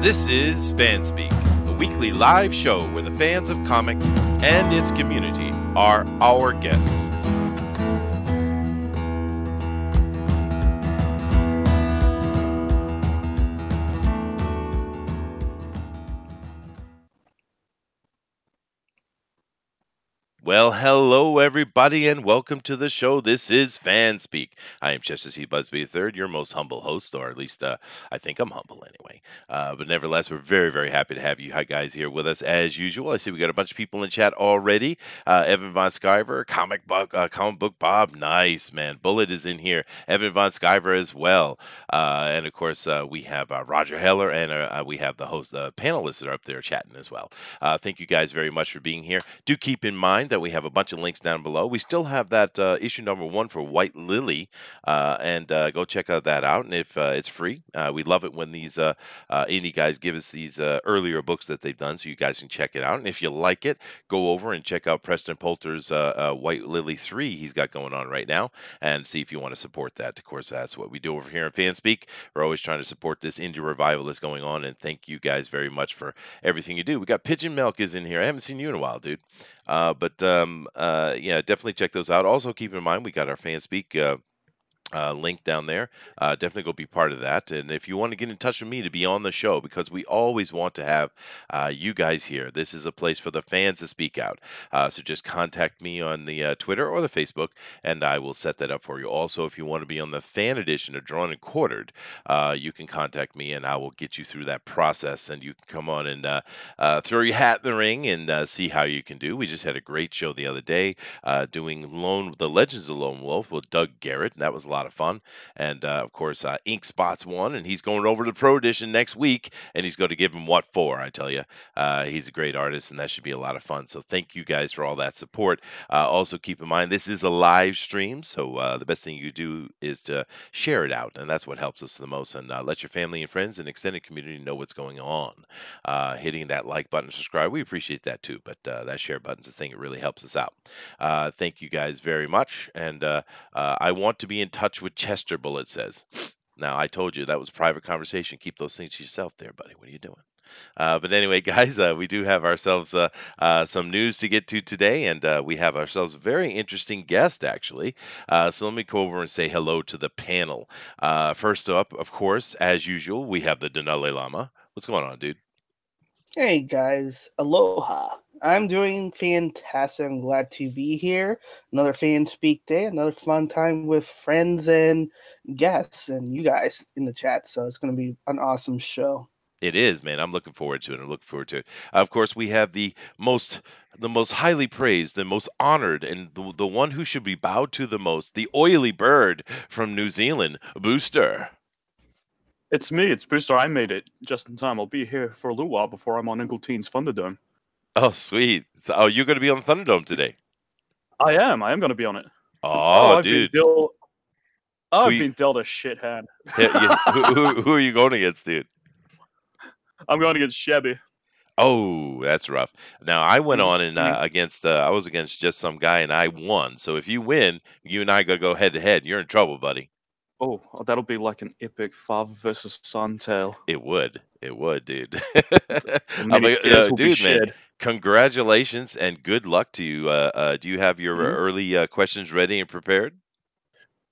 This is FanSpeak, a weekly live show where the fans of comics and its community are our guests. Well, hello everybody, and welcome to the show. This is FanSpeak. I am Chester C. Busby III, your most humble host, or at least I think I'm humble anyway. But nevertheless, we're very, very happy to have you guys here with us as usual. I see we got a bunch of people in chat already. Evan Von Skyver, comic book Bob, nice man. Bullet is in here. Evan Von Skyver as well, and of course we have Roger Heller, and we have the host, the panelists that are up there chatting as well. Thank you guys very much for being here. Do keep in mind that we have a bunch of links down below. We still have that issue number 1 for White Lily, and go check that out. And if it's free, we love it when these indie guys give us these earlier books that they've done, so you guys can check it out. And if you like it, go over and check out Preston Poulter's White Lily 3 he's got going on right now, and see if you want to support that. Of course, that's what we do over here in FanSpeak. We're always trying to support this indie revival that's going on, and thank you guys very much for everything you do. We got Pigeon Milk is in here. I haven't seen you in a while, dude. Yeah, definitely check those out. Also, keep in mind we got our FanSpeak link down there. Definitely go be part of that. And if you want to get in touch with me to be on the show, because we always want to have you guys here, this is a place for the fans to speak out. So just contact me on the Twitter or the Facebook, and I will set that up for you. Also, if you want to be on the fan edition of Drawn and Quartered, you can contact me, and I will get you through that process, and you can come on and throw your hat in the ring and see how you can do. We just had a great show the other day doing the Legends of Lone Wolf with Doug Garrett, and that was a lot of fun. And of course, Ink Spots won, and he's going over to the Pro Edition next week, and he's going to give him what for, I tell you. He's a great artist, and that should be a lot of fun. So thank you guys for all that support. Also, keep in mind, this is a live stream, so the best thing you do is to share it out, and that's what helps us the most. And let your family and friends and extended community know what's going on. Hitting that like button, subscribe, we appreciate that too, but that share button's the thing that really helps us out. Thank you guys very much, and I want to be in touch with Chester, Bullet says. Now, I told you that was a private conversation. Keep those things to yourself there, buddy. What are you doing? But anyway, guys, we do have ourselves some news to get to today, and we have ourselves a very interesting guest, actually. So let me go over and say hello to the panel. First up, of course, as usual, we have the Dinale Llama. What's going on, dude? Hey, guys. Aloha. I'm doing fantastic. I'm glad to be here. Another FanSpeak day, another fun time with friends and guests and you guys in the chat. So it's going to be an awesome show. It is, man. I'm looking forward to it. I'm looking forward to it. Of course, we have the most highly praised, the most honored, and the one who should be bowed to the most, the oily bird from New Zealand, Booster. It's me. It's Booster. I made it just in time. I'll be here for a little while before I'm on Ingleteen's Thunderdome. Oh, sweet. So, you're going to be on the Thunderdome today? I am going to be on it. Oh, dude. I've been dealt a shit hand. Who are you going against, dude? I'm going against Shabby. Oh, that's rough. Now, I went on and I was against just some guy, and I won. So if you win, you and I got to go head to head. You're in trouble, buddy. Oh, that'll be like an epic father versus son tale. It would, dude. Dude, man, congratulations and good luck to you. Do you have your early questions ready and prepared?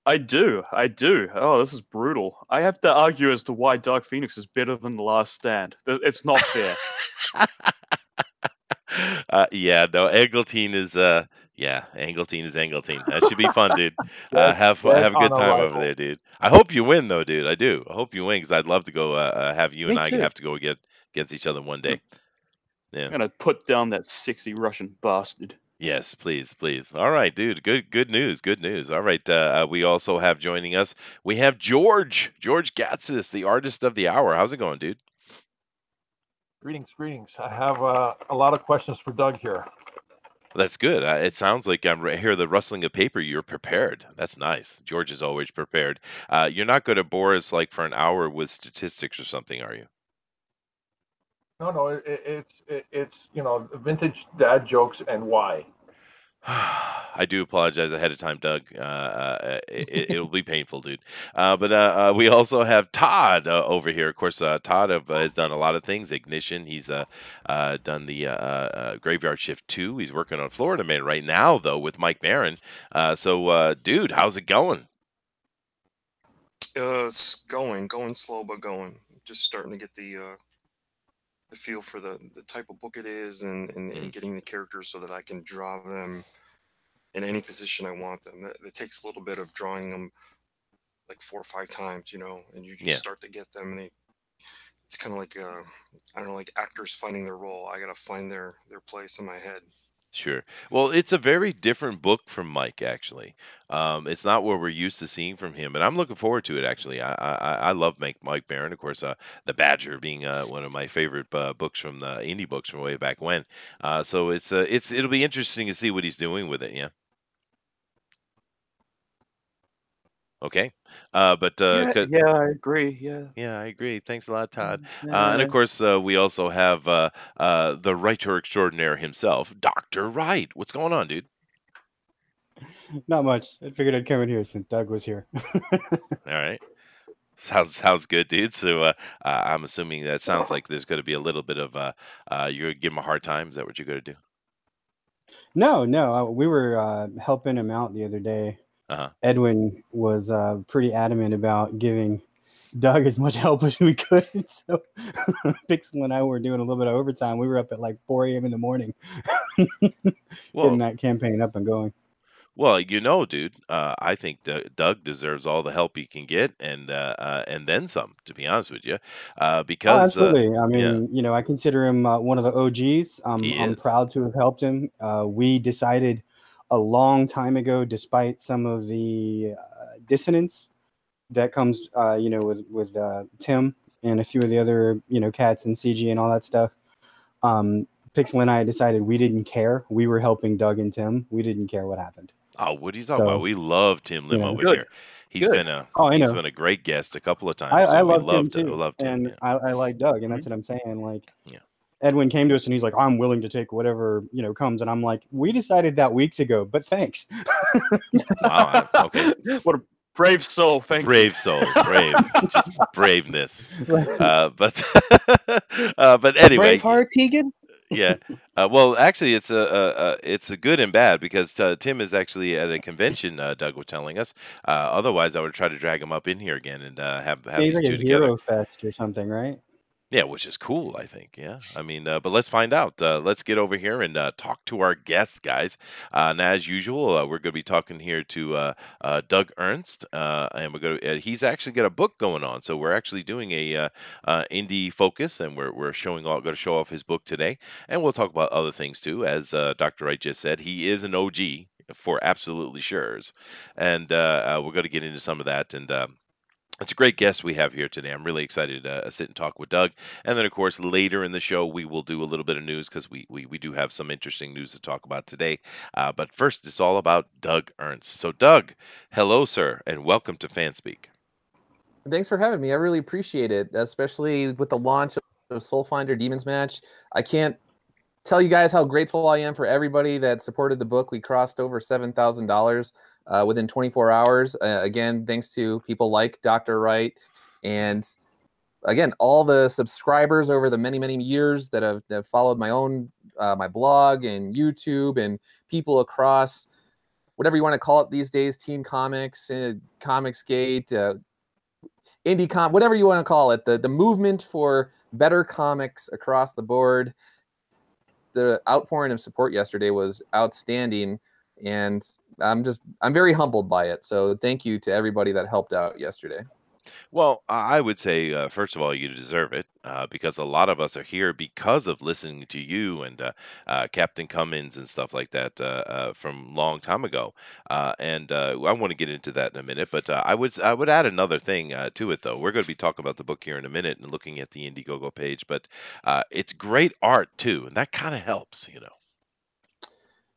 I do. Oh, this is brutal. I have to argue as to why Dark Phoenix is better than The Last Stand. It's not fair. Yeah, no, Angleteen is Angleteen. That should be fun, dude. Have a good time over there, dude. I hope you win, though, dude. I do. I hope you win, because I'd love to go have you and I have to go against each other one day. Yeah. I'm gonna put down that sexy Russian bastard. Yes, please. All right, dude. Good news. All right. We also have joining us, we have George Gatsis, the artist of the hour. How's it going, dude? Greetings. I have a lot of questions for Doug here. That's good. It sounds like I'm right here, the rustling of paper. You're prepared. That's nice. George is always prepared. You're not going to bore us like for an hour with statistics or something, are you? No, it's vintage dad jokes and why. I do apologize ahead of time, Doug. It'll be painful, dude. But we also have Todd over here. Of course, Todd has done a lot of things. Ignition. He's done the Graveyard Shift 2. He's working on Florida Man right now, though, with Mike Barron. Dude, how's it going? It's going slow, but going. Just starting to get the feel for the type of book it is, and getting the characters so that I can draw them in any position I want them. It takes a little bit of drawing them like 4 or 5 times, and you just start to get them, and it's kind of like I don't know, like actors finding their role. I gotta find their place in my head. Sure. Well, it's a very different book from Mike, actually. It's not what we're used to seeing from him, and I'm looking forward to it. Actually, I love Mike Barron, of course. The Badger being one of my favorite books from the indie books from way back when. So it'll be interesting to see what he's doing with it. Yeah. Okay. Yeah, I agree. Yeah. Yeah, I agree. Thanks a lot, Todd. And of Yeah. course, we also have the writer extraordinaire himself, Dr. Wright. What's going on, dude? Not much. I figured I'd come in here since Doug was here. All right. Sounds good, dude. So I'm assuming that sounds like there's going to be a little bit of you're going to give him a hard time. Is that what you're going to do? No, we were helping him out the other day. Uh-huh. Edwin was pretty adamant about giving Doug as much help as we could. So Pixel and I were doing a little bit of overtime. We were up at like 4 a.m. in the morning getting that campaign up and going. Well, dude, I think Doug deserves all the help he can get, and then some. To be honest with you, because absolutely. I mean, I consider him one of the OGs. I'm proud to have helped him. We decided a long time ago, despite some of the dissonance that comes, with Tim and a few of the other, cats and CG and all that stuff. Pixel and I decided we didn't care. We were helping Doug and Tim. We didn't care what happened. Oh, what are you talking about? We love Tim Lim over here. He's been a great guest a couple of times. I love Tim too. Loved him, and I like Doug, and that's what I'm saying. Like, Edwin came to us and he's like, "I'm willing to take whatever comes," and I'm like, "We decided that weeks ago, but thanks." Wow. Okay. What a brave soul. Brave soul. Brave. Just braveness. But anyway. Braveheart, Keegan. Yeah. Well, actually, it's a good and bad because Tim is actually at a convention. Doug was telling us. Otherwise, I would try to drag him up in here again and have these like two a together. Hero Fest or something, right? Yeah, which is cool, I think. Yeah, I mean, but let's find out. Let's get over here and talk to our guests, guys. Now, as usual, we're going to be talking here to Doug Ernst, and we're going to. He's actually got a book going on, so we're actually doing a indie focus, and we're going to show off his book today, and we'll talk about other things too. As Dr. Wright just said, he is an OG for absolutely sure's, and we're going to get into some of that and. It's a great guest we have here today. I'm really excited to sit and talk with Doug. And then, of course, later in the show, we will do a little bit of news because we do have some interesting news to talk about today. But first, it's all about Doug Ernst. So, Doug, hello, sir, and welcome to FanSpeak. Thanks for having me. I really appreciate it, especially with the launch of Soulfinder Demons Match. I can't tell you guys how grateful I am for everybody that supported the book. We crossed over $7,000 within 24 hours. Again, thanks to people like Dr. Wright and, again, all the subscribers over the many, many years that have followed my own my blog and YouTube and people across whatever you want to call it these days, Teen Comics, Comicsgate, IndieCom, whatever you want to call it, the movement for better comics across the board. The outpouring of support yesterday was outstanding, and I'm very humbled by it. So thank you to everybody that helped out yesterday. Well, I would say, first of all, you deserve it because a lot of us are here because of listening to you and Captain Cummins and stuff like that from long time ago. And I want to get into that in a minute, but I would add another thing to it, though. We're going to be talking about the book here in a minute and looking at the Indiegogo page, but it's great art, too, and that kind of helps,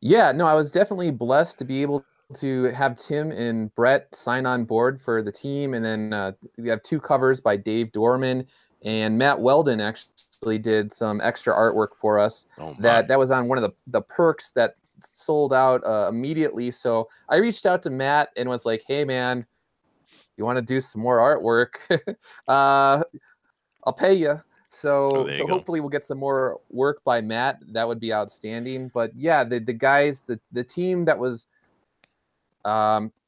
Yeah, no, I was definitely blessed to be able to have Tim and Brett sign on board for the team. And then we have 2 covers by Dave Dorman, and Matt Weldon actually did some extra artwork for us. That was on one of the perks that sold out immediately. So I reached out to Matt and was like, "Hey, man, you want to do some more artwork? I'll pay you." So hopefully we'll get some more work by Matt. That would be outstanding. But yeah, the guys, the team that was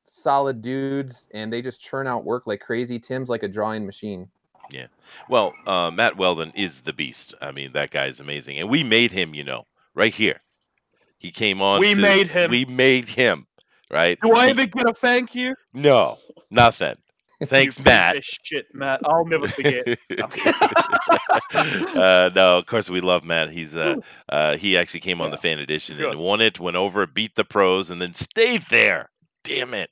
solid dudes, and they just churn out work like crazy. Tim's like a drawing machine. Yeah. Well, Matt Weldon is the beast. I mean, that guy's amazing. And we made him, right here. He came on. We made him. We made him, right? Do I even get a thank you? No, nothing. Thanks, Matt. Shit, Matt. I'll never forget. No, of course we love Matt. He actually came on the fan edition and won it, went over, beat the pros, and then stayed there. Damn it.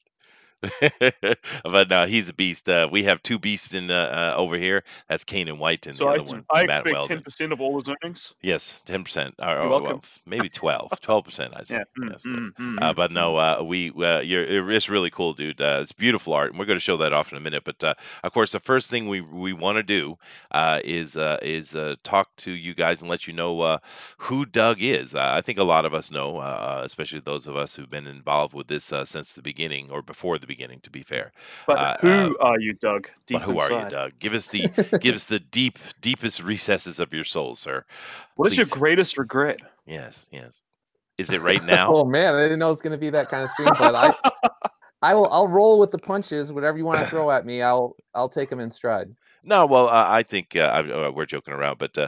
But no, he's a beast. We have two beasts in over here. That's Kane and White, and so the other one, Matt Weldon. 10% of all his earnings. Yes, 10%. You're welcome. Well, maybe 12%. I say. Yeah. But no, it's really cool, dude. It's beautiful art, and we're going to show that off in a minute. But of course, the first thing we want to do is talk to you guys and let you know who Doug is. I think a lot of us know, especially those of us who've been involved with this since the beginning or before the beginning. To be fair, but who are you, Doug? But who are you, Doug? Give us the deepest recesses of your soul, sir. What is your greatest regret? Yes. Is it right now? Oh man, I didn't know it was going to be that kind of stream, but I'll roll with the punches. Whatever you want to throw at me, I'll take them in stride. No, well, I think we're joking around, but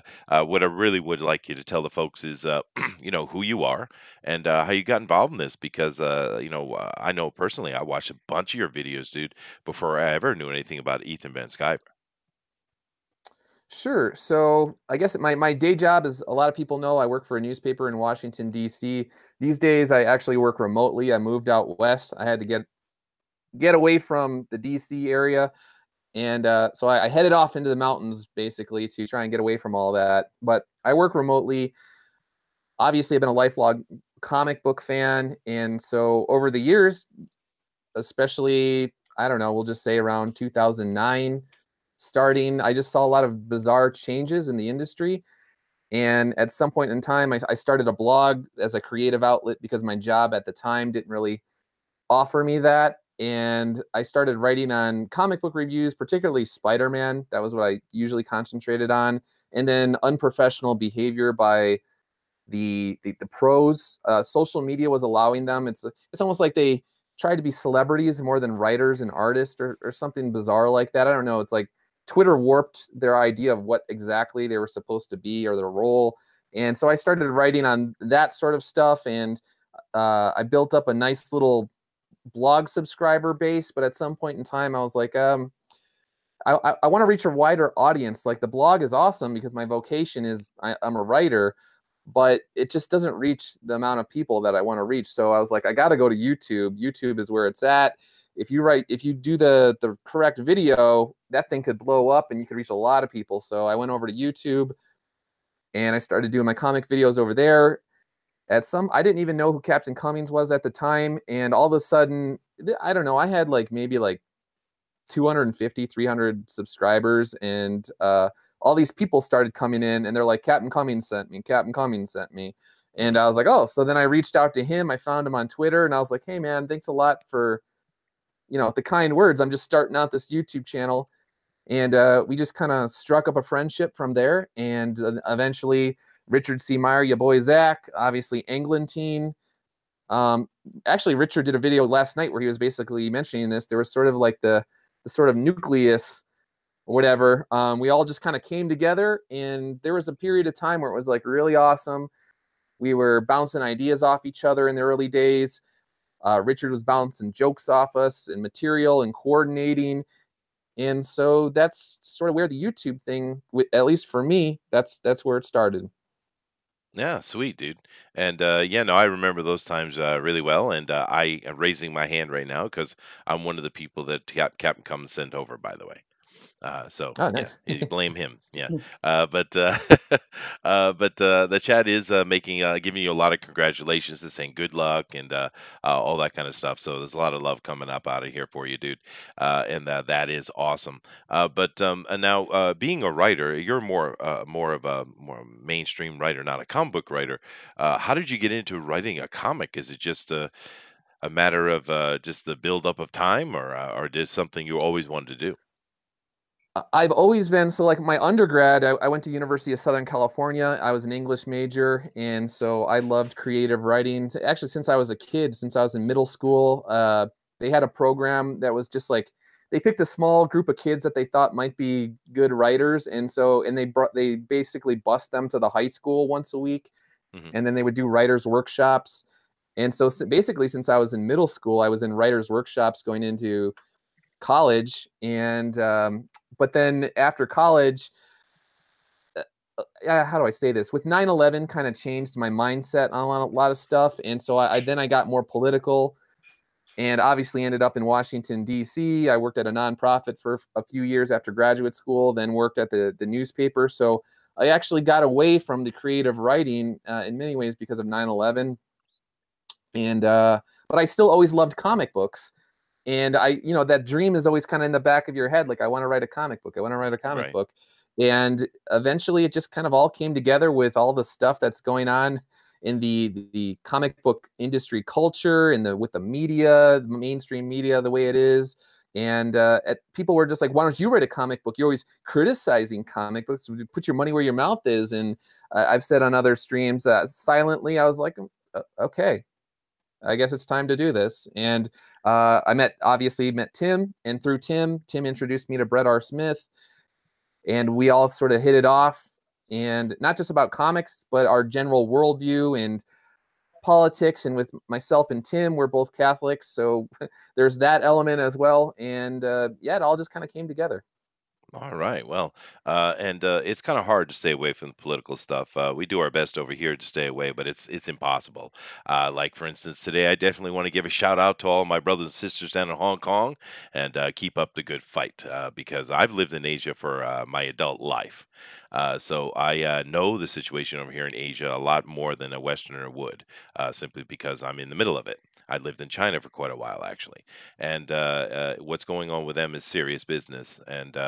what I really would like you to tell the folks is, who you are and how you got involved in this. Because, I know personally, I watched a bunch of your videos, dude, before I ever knew anything about Ethan Van Sciver. Sure. So I guess my day job, as a lot of people know, I work for a newspaper in Washington, D.C. These days, I actually work remotely. I moved out west. I had to get away from the D.C. area. And so I headed off into the mountains, basically, to try and get away from all that. But I work remotely. Obviously, I've been a lifelong comic book fan. And so over the years, especially, I don't know, we'll just say around 2009, starting, I just saw a lot of bizarre changes in the industry. And at some point in time, I started a blog as a creative outlet because my job at the time didn't really offer me that. And I started writing on comic book reviews, particularly Spider-Man. That was what I usually concentrated on. And then unprofessional behavior by the pros. Social media was allowing them. It's almost like they tried to be celebrities more than writers and artists or something bizarre like that. I don't know. It's like Twitter warped their idea of what exactly they were supposed to be or their role. And so I started writing on that sort of stuff. And I built up a nice little blog subscriber base, but at some point in time I was like, I want to reach a wider audience. Like, the blog is awesome because my vocation is I'm a writer, but it just doesn't reach the amount of people that I want to reach. So I was like, I got to go to YouTube. YouTube is where it's at. If you do the correct video, that thing could blow up and you could reach a lot of people. So I went over to YouTube and I started doing my comic videos over there. I didn't even know who Captain Cummings was at the time. And all of a sudden, I don't know, I had maybe 250, 300 subscribers. And all these people started coming in and they're like, Captain Cummings sent me. Captain Cummings sent me. And I was like, oh, so then I reached out to him. I found him on Twitter and I was like, hey man, thanks a lot for, the kind words. I'm just starting out this YouTube channel. And we just kind of struck up a friendship from there. And eventually Richard C. Meyer, your boy Zach, obviously Englentine. Actually, Richard did a video last night where he was basically mentioning this. There was sort of like the sort of nucleus or whatever. We all just kind of came together, and there was a period of time where it was really awesome. We were bouncing ideas off each other in the early days. Richard was bouncing jokes off us and material and coordinating. And so that's sort of where the YouTube thing, at least for me, that's where it started. Yeah, sweet, dude. And I remember those times really well. And I am raising my hand right now because I'm one of the people that Captain Cummins sent over, by the way. So Oh, yeah, nice. you blame him. Yeah, but the chat is making giving you a lot of congratulations and saying good luck and all that kind of stuff. So there's a lot of love coming up out of here for you, dude, and that is awesome. And now being a writer, you're more of a more mainstream writer, not a comic book writer. How did you get into writing a comic? Is it just a matter of just the buildup of time, or just something you always wanted to do? I've always been, so like my undergrad, I went to University of Southern California. I was an English major, and so I loved creative writing. Actually, since I was a kid, since I was in middle school, they had a program that was just like they picked a small group of kids that they thought might be good writers, and they basically bust them to the high school once a week, and then they would do writers workshops. And so basically, since I was in middle school, I was in writers workshops going into college, and but then after college, how do I say this? With 9/11 kind of changed my mindset on a lot of stuff. And so I got more political and obviously ended up in Washington, D.C. I worked at a nonprofit for a few years after graduate school, then worked at the newspaper. So I actually got away from the creative writing in many ways because of 9/11. And but I still always loved comic books. And that dream is always kind of in the back of your head. Like, I want to write a comic book. I want to write a comic book. And eventually it just kind of all came together with all the stuff that's going on in the comic book industry culture and with the media, the mainstream media, the way it is. And people were just like, why don't you write a comic book? You're always criticizing comic books. Put your money where your mouth is. And I've said on other streams, silently, I was like, okay, I guess it's time to do this. And I obviously met Tim, and through Tim introduced me to Brett R. Smith, and we all sort of hit it off, and not just about comics, but our general worldview and politics. And with myself and Tim, we're both Catholics, so there's that element as well. And it all just kind of came together. All right. Well, and it's kind of hard to stay away from the political stuff. We do our best over here to stay away, but it's impossible. Like for instance, today I definitely want to give a shout out to all my brothers and sisters down in Hong Kong, and keep up the good fight, because I've lived in Asia for my adult life. So I know the situation over here in Asia a lot more than a Westerner would, simply because I'm in the middle of it. I lived in China for quite a while, actually, and what's going on with them is serious business, and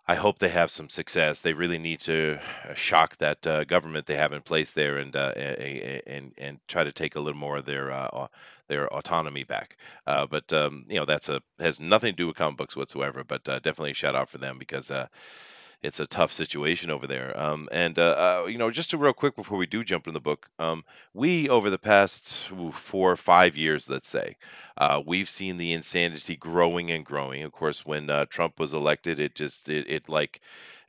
I hope they have some success. They really need to shock that government they have in place there, and try to take a little more of their autonomy back. But has nothing to do with comic books whatsoever. But definitely a shout out for them, because it's a tough situation over there. Just real quick before we do jump in the book, we over the past 4 or 5 years, let's say, we've seen the insanity growing and growing. Of course, when Trump was elected, it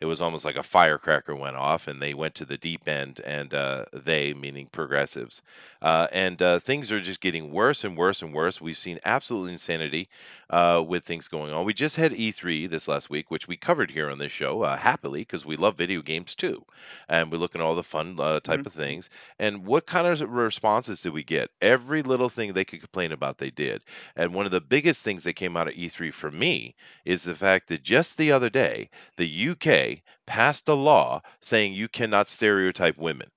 was almost like a firecracker went off, and they went to the deep end, and they, meaning progressives, and things are just getting worse and worse and worse. We've seen absolute insanity with things going on. We just had E3 this last week, which we covered here on this show, happily, because we love video games too, and we look at all the fun type of things. And what kind of responses did we get? Every little thing they could complain about, they did. And one of the biggest things that came out of E3 for me is the fact that just the other day, the UK passed a law saying you cannot stereotype women.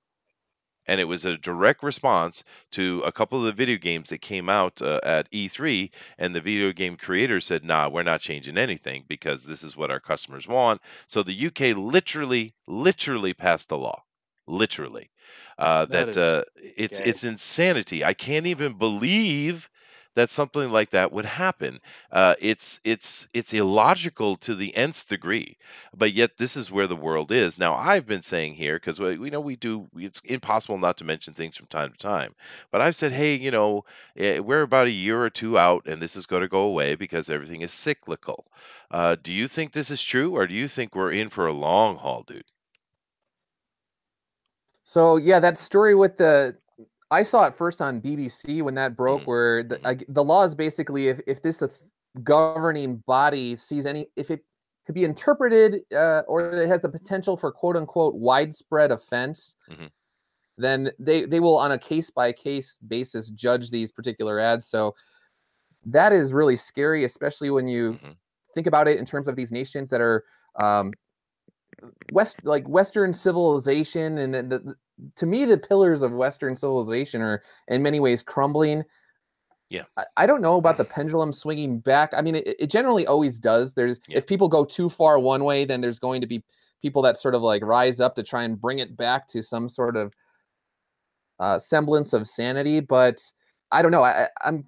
And it was a direct response to a couple of the video games that came out at E3, and the video game creators said, "Nah, we're not changing anything because this is what our customers want." So the UK literally passed a law, literally. It's insanity. I can't even believe that something like that would happen. It's illogical to the nth degree, but yet this is where the world is now. I've been saying here, because we know it's impossible not to mention things from time to time, but I've said, hey, we're about a year or two out, and this is going to go away because everything is cyclical. Do you think this is true, or do you think we're in for a long haul, dude? So yeah, that story with I saw it first on BBC when that broke, where the law is basically, if this governing body sees if it could be interpreted or it has the potential for quote unquote widespread offense, then they will on a case by case basis judge these particular ads. So that is really scary, especially when you think about it in terms of these nations that are Western civilization, and to me, the pillars of Western civilization are in many ways crumbling. Yeah. I don't know about the pendulum swinging back. I mean, it generally always does. If people go too far one way, then there's going to be people that sort of like rise up to try and bring it back to some sort of semblance of sanity. But I don't know. I'm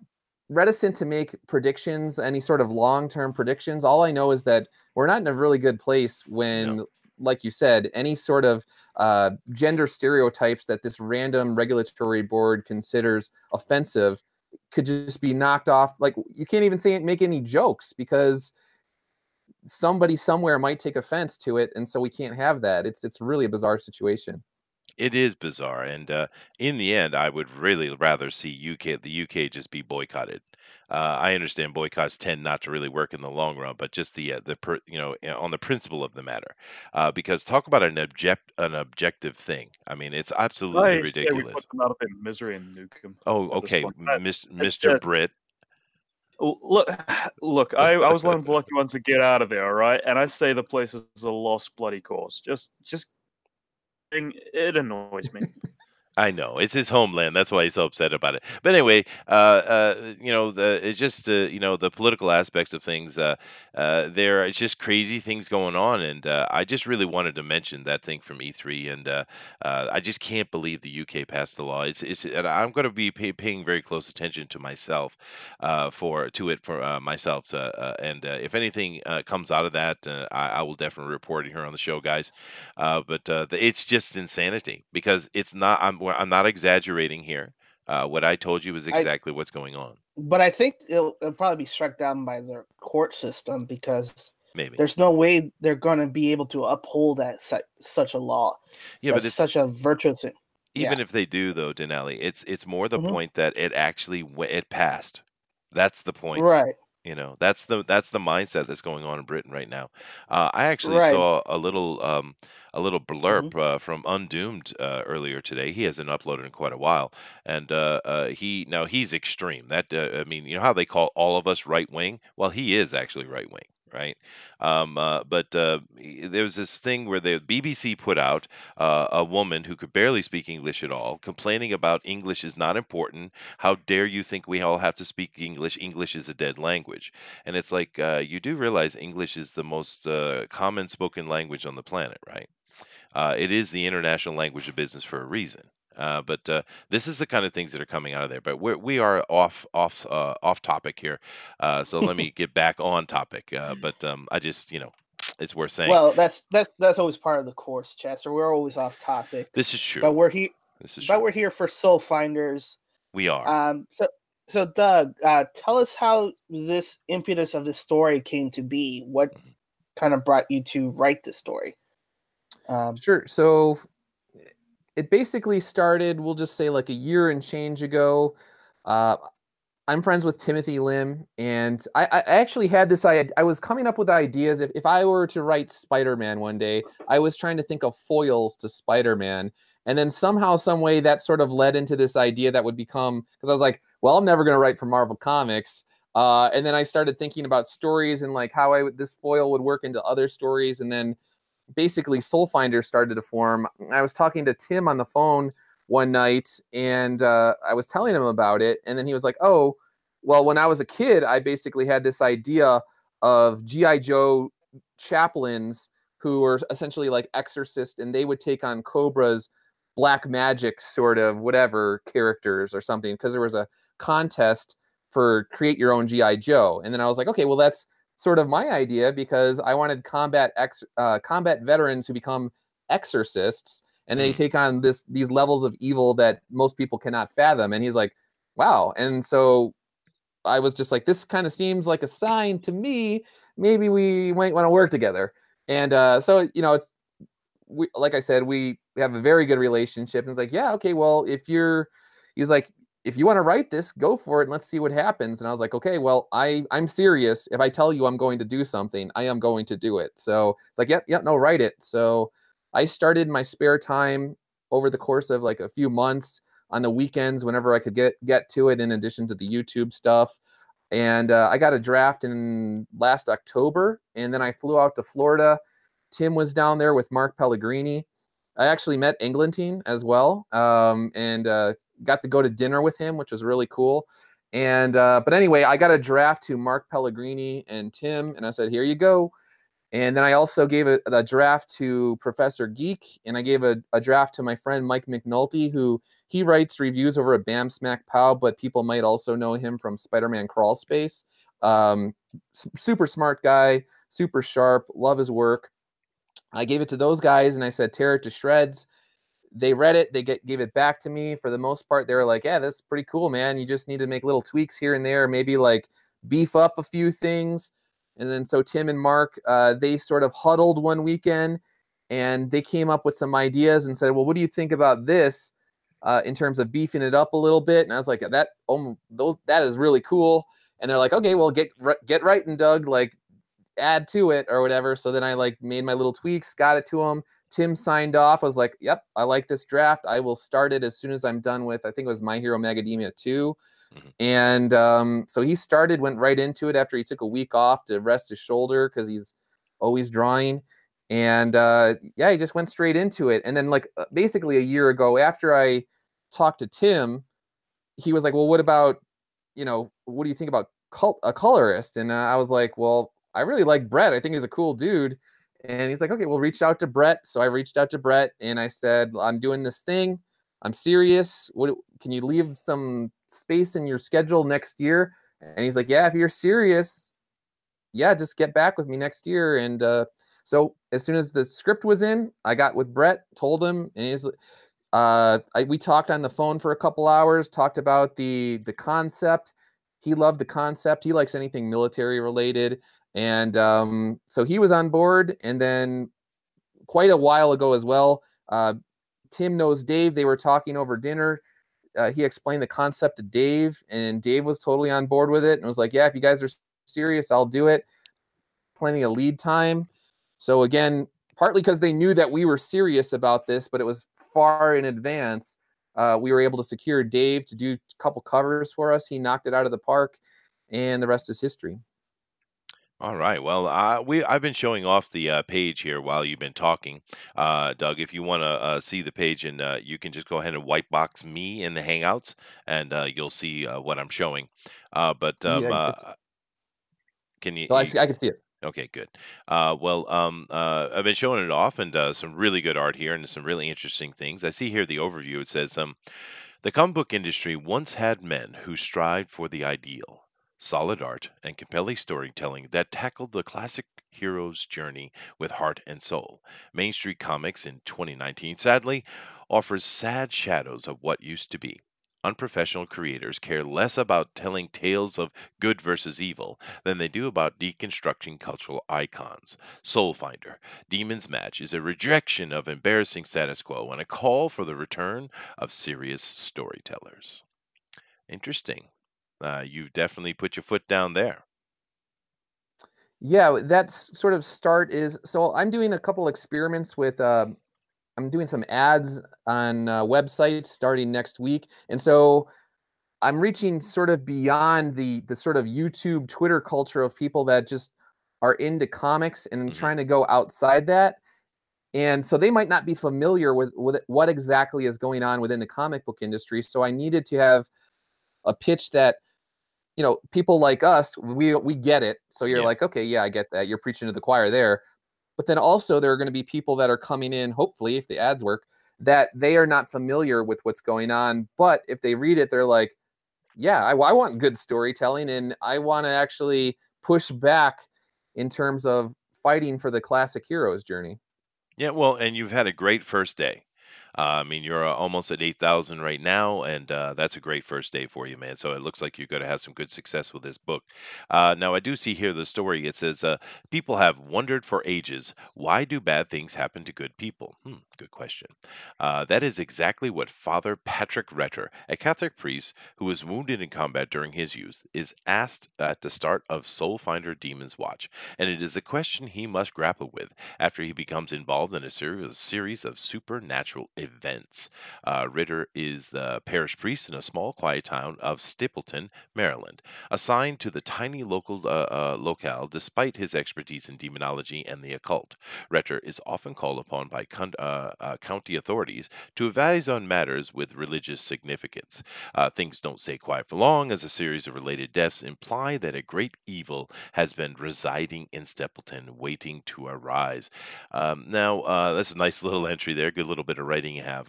reticent to make predictions, any sort of long-term predictions. All I know is that we're not in a really good place when, like you said, any sort of gender stereotypes that this random regulatory board considers offensive could just be knocked off. Like, you can't even make any jokes because somebody somewhere might take offense to it, and so we can't have that. It's really a bizarre situation. It is bizarre, and in the end, I would really rather see the UK just be boycotted. I understand boycotts tend not to really work in the long run, but just on the principle of the matter, because talk about an objective thing. I mean, it's absolutely We ridiculous. put them out of their misery and nuke them. Oh, okay, Mr. Britt. Look, I was one of the lucky ones to get out of there, all right? And I say the place is a lost bloody cause. Just it annoys me. I know it's his homeland. That's why he's so upset about it. But anyway, it's just the political aspects of things. There are just crazy things going on, and I just really wanted to mention that thing from E3, and I just can't believe the UK passed the law. And I'm going to be paying very close attention to myself, for myself. And if anything comes out of that, I will definitely report it here on the show, guys. But it's just insanity because it's not. I'm not exaggerating here. What I told you is exactly what's going on. But I think it'll probably be struck down by their court system because maybe there's no way they're going to be able to uphold such a law. Yeah, but it's such a virtuous thing. Even if they do, though, Dinale, it's more the point that it actually it passed. That's the point, right? That's the mindset that's going on in Britain right now. I actually saw a little blurb from Undoomed earlier today. He hasn't uploaded in quite a while, and he's extreme. That I mean, you know how they call all of us right wing? Well, he is actually right wing. Right, but there was this thing where the BBC put out a woman who could barely speak English at all, complaining about English is not important. How dare you think we all have to speak English? English is a dead language. And it's like, you do realize English is the most common spoken language on the planet, right? It is the international language of business for a reason. But this is the kind of things that are coming out of there. But we are off topic here. So let me get back on topic. But I just, it's worth saying. Well, that's always part of the course, Chester. We're always off topic. This is true. But we're here. We're here for Soul Finders. We are. So Doug, tell us how this impetus of this story came to be. What kind of brought you to write this story? Sure. So it basically started, we'll just say like a year and change ago. I'm friends with Timothy Lim, and I actually had this idea. I was coming up with ideas. If I were to write Spider-Man one day, I was trying to think of foils to Spider-Man. And then somehow, some way, that sort of led into this idea that would become, because I was like, well, I'm never going to write for Marvel Comics. And then I started thinking about stories and like how this foil would work into other stories. And then basically Soul Finder started to form. I was talking to Tim on the phone one night, and I was telling him about it. And then he was like, oh, well, when I was a kid, I basically had this idea of G.I. Joe chaplains who were essentially like exorcists, and they would take on Cobra's black magic sort of whatever characters or something, because there was a contest for create your own G.I. Joe. And then I was like, okay, well, that's sort of my idea, because I wanted combat veterans who become exorcists, and they take on these levels of evil that most people cannot fathom. And he's like, wow. And so I was just like, this kind of seems like a sign to me. Maybe we might want to work together. And so, like I said, we have a very good relationship. And it's like, yeah, okay, well, if you want to write this, go for it, and let's see what happens. And I was like, okay, well, I'm serious. If I tell you I'm going to do something, I am going to do it. So it's like, yep, no, write it. So I started my spare time over the course of like a few months on the weekends, whenever I could get to it, in addition to the YouTube stuff. And I got a draft in last October, and then I flew out to Florida. Tim was down there with Mark Pellegrini. I actually met Englentine as well, and got to go to dinner with him, which was really cool. And but anyway, I got a draft to Mark Pellegrini and Tim, and I said, "Here you go." And then I also gave a draft to Professor Geek, and I gave a draft to my friend Mike McNulty, who he writes reviews over at Bam Smack Pow, but people might also know him from Spider-Man Crawl Space. Super smart guy, super sharp, love his work. I gave it to those guys, and I said, tear it to shreds. They read it. They gave it back to me. For the most part, they were like, yeah, this is pretty cool, man. You just need to make little tweaks here and there, maybe like beef up a few things. And then so Tim and Mark, they sort of huddled one weekend, and they came up with some ideas and said, well, what do you think about this in terms of beefing it up a little bit? And I was like, that is really cool. And they're like, okay, well, get writing, Doug, like add to it or whatever. So then I like made my little tweaks, got it to him. Tim signed off. I was like, yep, I like this draft. I will start it as soon as I'm done with, I think it was My Hero Macadamia 2. And so he started, went right into it after he took a week off to rest his shoulder because he's always drawing. And yeah, he just went straight into it. And then like basically a year ago, after I talked to Tim, he was like, well, what about, what do you think about a colorist? And I was like, well, I really like Brett. I think he's a cool dude. And he's like, okay, we'll reach out to Brett. So I reached out to Brett and I said, I'm doing this thing. I'm serious. Can you leave some space in your schedule next year? And he's like, yeah, if you're serious, yeah, just get back with me next year. And so as soon as the script was in, I got with Brett, told him, and we talked on the phone for a couple hours, talked about the concept. He loved the concept. He likes anything military related. And so he was on board. And then quite a while ago as well, Tim knows Dave. They were talking over dinner. He explained the concept to Dave, and Dave was totally on board with it and was like, yeah, if you guys are serious, I'll do it. Plenty of lead time. So again, partly because they knew that we were serious about this, but it was far in advance. We were able to secure Dave to do a couple covers for us. He knocked it out of the park, and the rest is history. All right. Well, I've been showing off the page here while you've been talking, Doug. If you want to see the page, and you can just go ahead and white box me in the Hangouts, and you'll see what I'm showing. Can you? No, I can see it. Okay, good. I've been showing it off, and some really good art here, and some really interesting things. I see here the overview. It says, the comic book industry once had men who strived for the ideal. Solid art and compelling storytelling that tackled the classic hero's journey with heart and soul. Main Street Comics in 2019 sadly offers sad shadows of what used to be. Unprofessional creators care less about telling tales of good versus evil than they do about deconstructing cultural icons. Soulfinder, Demon's Match is a rejection of embarrassing status quo and a call for the return of serious storytellers. Interesting. You've definitely put your foot down there. Yeah, that's sort of start is, so I'm doing a couple experiments with, I'm doing some ads on websites starting next week. And so I'm reaching sort of beyond the sort of YouTube, Twitter culture of people that just are into comics and trying to go outside that. And so they might not be familiar with what exactly is going on within the comic book industry. So I needed to have a pitch that, people like us, we get it. So you're like, okay, yeah, I get that. You're preaching to the choir there. But then also there are going to be people that are coming in, hopefully, if the ads work, that they are not familiar with what's going on. But if they read it, they're like, yeah, I want good storytelling, and I want to actually push back in terms of fighting for the classic hero's journey. Yeah, well, and you've had a great first day. I mean, you're almost at 8,000 right now, and that's a great first day for you, man. So it looks like you're going to have some good success with this book. Now, I do see here the story. It says, people have wondered for ages, why do bad things happen to good people? good question. That is exactly what Father Patrick Retter, a Catholic priest who was wounded in combat during his youth, is asked at the start of Soulfinder Demon's Watch, and it is a question he must grapple with after he becomes involved in a series of supernatural events. Ritter is the parish priest in a small, quiet town of Stapleton, Maryland, assigned to the tiny local locale despite his expertise in demonology and the occult. Retter is often called upon by county authorities to advise on matters with religious significance. Things don't stay quiet for long, as a series of related deaths imply that a great evil has been residing in Stapleton, waiting to arise. Now, that's a nice little entry there. Good little bit of writing you have.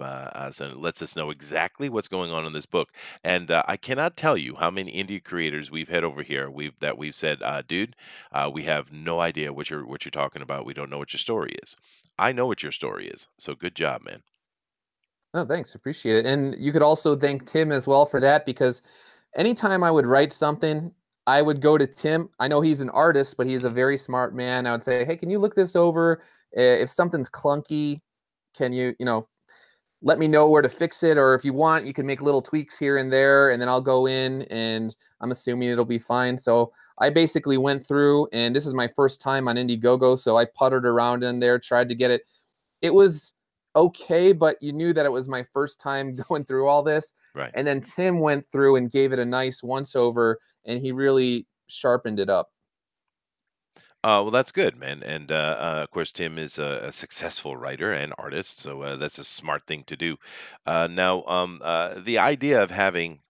So it lets us know exactly what's going on in this book. And I cannot tell you how many indie creators we've had over here we've said, dude, we have no idea what you're talking about. We don't know what your story is. I know what your story is. So good job, man. Oh, thanks. Appreciate it. And you could also thank Tim as well for that, because anytime I would write something, I would go to Tim. I know he's an artist, but he's a very smart man. I would say, hey, can you look this over? If something's clunky, can you, let me know where to fix it? Or if you want, you can make little tweaks here and there, and then I'll go in and I'm assuming it'll be fine. So I basically went through, and this is my first time on Indiegogo, so I puttered around in there, tried to get it. It was okay, but you knew that it was my first time going through all this. Right. And then Tim went through and gave it a nice once over, and he really sharpened it up. Well, that's good, man. And of course, Tim is a successful writer and artist, so that's a smart thing to do. The idea of having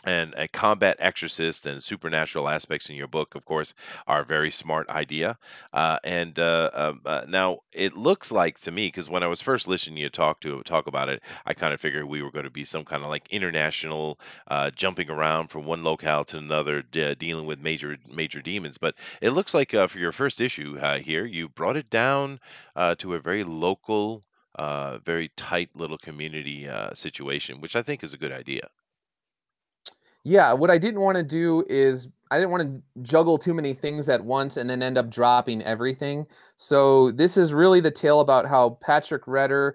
and a combat exorcist and supernatural aspects in your book, of course, are a very smart idea. Now it looks like to me, because when I was first listening to you talk about it, I kind of figured we were going to be some kind of like international jumping around from one locale to another, dealing with major demons. But it looks like for your first issue here, you brought it down to a very local, very tight little community situation, which I think is a good idea. Yeah, what I didn't want to do is I didn't want to juggle too many things at once and then end up dropping everything. So this is really the tale about how Patrick Retter,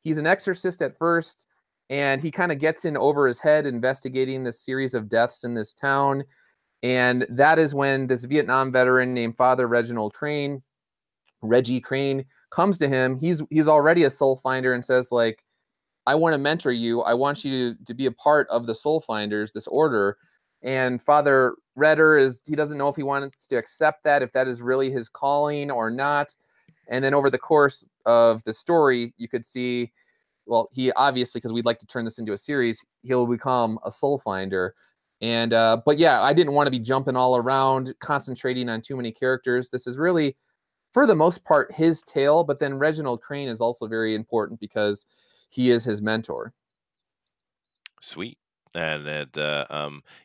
he's an exorcist at first, and he kind of gets in over his head investigating this series of deaths in this town. And that is when this Vietnam veteran named Father Reggie Crane, comes to him. He's already a soul finder and says, like, I want to mentor you. I want you to be a part of the Soul Finders, this order. And Father Retter he doesn't know if he wants to accept that, if that is really his calling or not. And then over the course of the story, you could see, well, he obviously, because we'd like to turn this into a series, he'll become a Soul Finder. And but yeah, I didn't want to be jumping all around, concentrating on too many characters. This is really, for the most part, his tale. But then Reginald Crane is also very important because he is his mentor. Sweet. And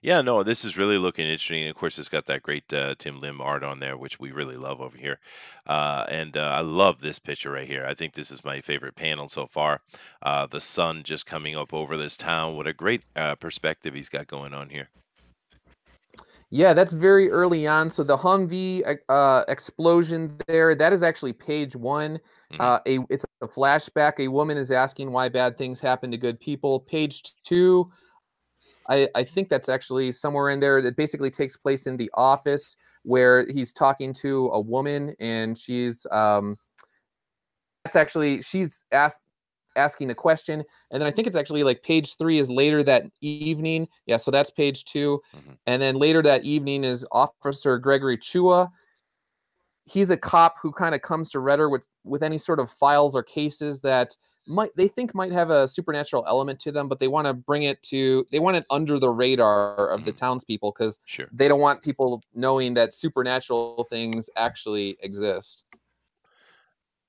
yeah, no, this is really looking interesting. Of course, it's got that great Tim Lim art on there, which we really love over here. I love this picture right here. I think this is my favorite panel so far. The sun just coming up over this town. What a great perspective he's got going on here. Yeah, that's very early on. So the Humvee explosion there, that is actually page 1. It's a flashback. A woman is asking why bad things happen to good people. Page 2, I think that's actually somewhere in there. It basically takes place in the office where he's talking to a woman, and she's asking a question. And then I think it's actually like page 3 is later that evening. Yeah, so that's page 2. And then later that evening is Officer Gregory Chua. He's a cop who kind of comes to Retter with any sort of files or cases that they think might have a supernatural element to them, but they want it under the radar of the townspeople, because they don't want people knowing that supernatural things actually exist.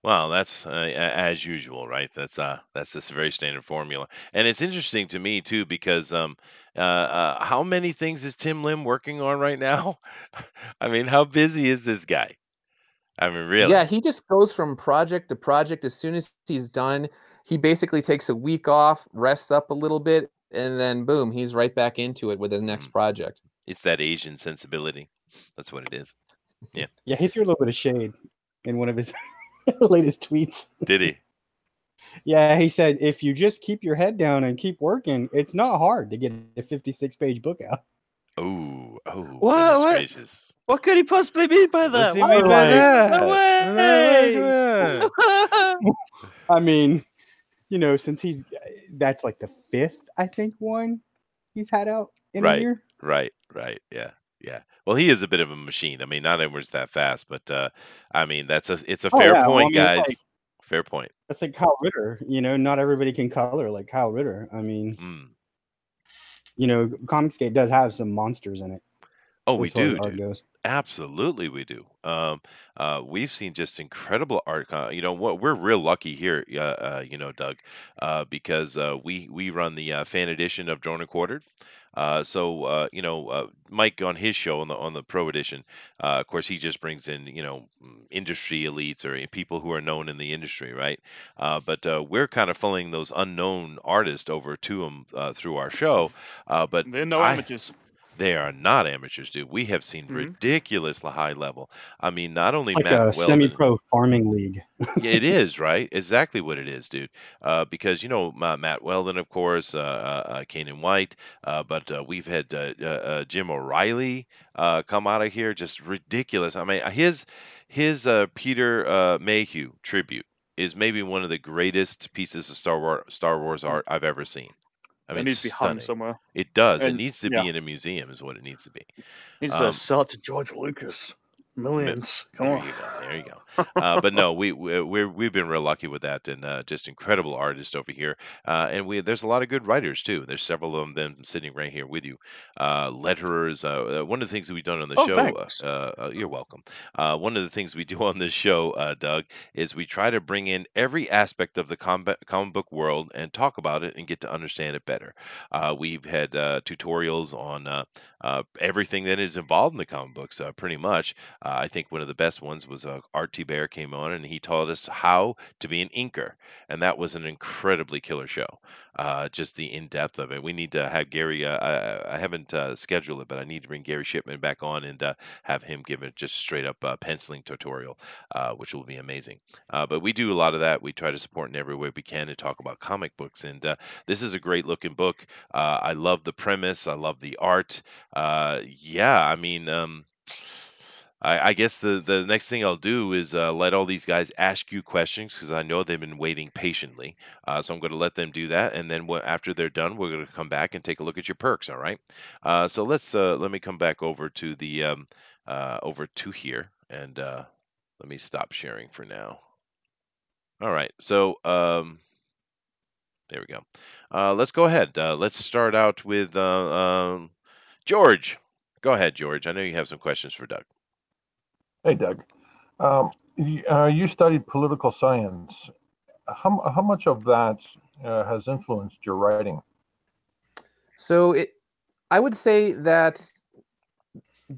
Well, that's as usual, right? That's just a very standard formula, and it's interesting to me too because how many things is Tim Lim working on right now? I mean, how busy is this guy? I mean, really? Yeah, he just goes from project to project. As soon as he's done, he basically takes a week off, rests up a little bit, and then boom, he's right back into it with his next project. It's that Asian sensibility. That's what it is. Yeah. Yeah, he threw a little bit of shade in one of his latest tweets. Did he? Yeah, he said if you just keep your head down and keep working, it's not hard to get a 56-page book out. Oh, goodness What? gracious. What could he possibly mean by What's that? he What? mean by Like, that? No way! I mean, you know, since that's like the 5th, I think, one he's had out in a Right, year. right, yeah, yeah. Well, he is a bit of a machine. I mean, not everyone's that fast, but I mean, it's a Oh fair yeah, well, I point, mean, guys. Fair point. that's like Kyle Ritter. You know, not everybody can color like Kyle Ritter. I mean, you know, Comicsgate does have some monsters in it. Oh, we as far as do, art dude. goes. Absolutely, we do. We've seen just incredible art. You know what? We're real lucky here, you know, Doug, because we run the fan edition of Drone and Quartered. You know, Mike on his show on the Pro edition, of course, he just brings in industry elites or people who are known in the industry, right? But we're kind of following those unknown artists over to them through our show. But They're no amateurs. They are not amateurs, dude. We have seen ridiculously high level. I mean, not only It's like Matt a Weldon. semi-pro farming league. Yeah, it is, right? Exactly what it is, dude. Because you know Matt Weldon, of course, Kanan White, but we've had Jim O'Reilly come out of here, just ridiculous. I mean, his Peter Mayhew tribute is maybe one of the greatest pieces of Star Wars art I've ever seen. I mean, It needs it's to be hung stunning. somewhere. It does. It And needs to yeah, be in a museum, is what it needs to be. needs to sell it to George Lucas. Millions. Come There on. you go. There you go. But no, we've been real lucky with that, and just incredible artists over here. And there's a lot of good writers too. There's several of them sitting right here with you. Letterers. One of the things that we've done on the Oh, show. thanks. You're welcome. One of the things we do on this show, Doug, is we try to bring in every aspect of the comic book world and talk about it and get to understand it better. We've had tutorials on everything that is involved in the comic books, pretty much. I think one of the best ones was Art T. Bear came on and he taught us how to be an inker, and that was an incredibly killer show. Just the in depth of it. We need to have Gary. I haven't scheduled it, but I need to bring Gary Shipman back on and have him give it just straight up penciling tutorial, which will be amazing. But we do a lot of that. We try to support in every way we can and talk about comic books. And this is a great looking book. I love the premise. I love the art. Yeah, I mean. I guess the next thing I'll do is let all these guys ask you questions because I know they've been waiting patiently. So I'm going to let them do that, and then after they're done, we're going to come back and take a look at your perks. All right. So let me come back over to the over to here, and let me stop sharing for now. All right. So there we go. Let's go ahead. Let's start out with George. Go ahead, George. I know you have some questions for Doug. Hey, Doug. You studied political science. How much of that has influenced your writing? So I would say that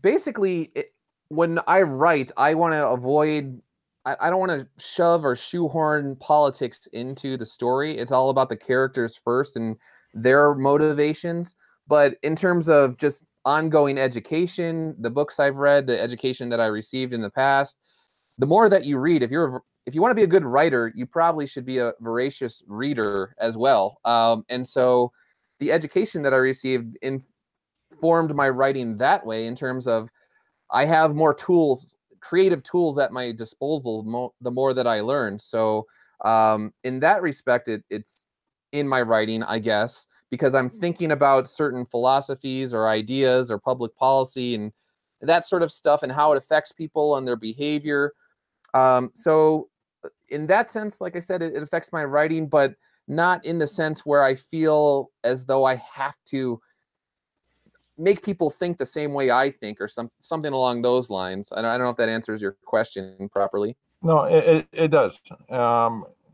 basically when I write, I want to avoid. I don't want to shove or shoehorn politics into the story. It's all about the characters first and their motivations. But in terms of just ongoing education, the books I've read, the education that I received in the past, the more that you read, if you want to be a good writer, you probably should be a voracious reader as well. And so the education that I received informed my writing that way in terms of I have more tools, creative tools at my disposal the more that I learn. So in that respect, it's in my writing, I guess, because I'm thinking about certain philosophies or ideas or public policy and that sort of stuff and how it affects people and their behavior. So in that sense, like I said, it affects my writing, but not in the sense where I feel as though I have to make people think the same way I think or something along those lines. I don't know if that answers your question properly. No, it does.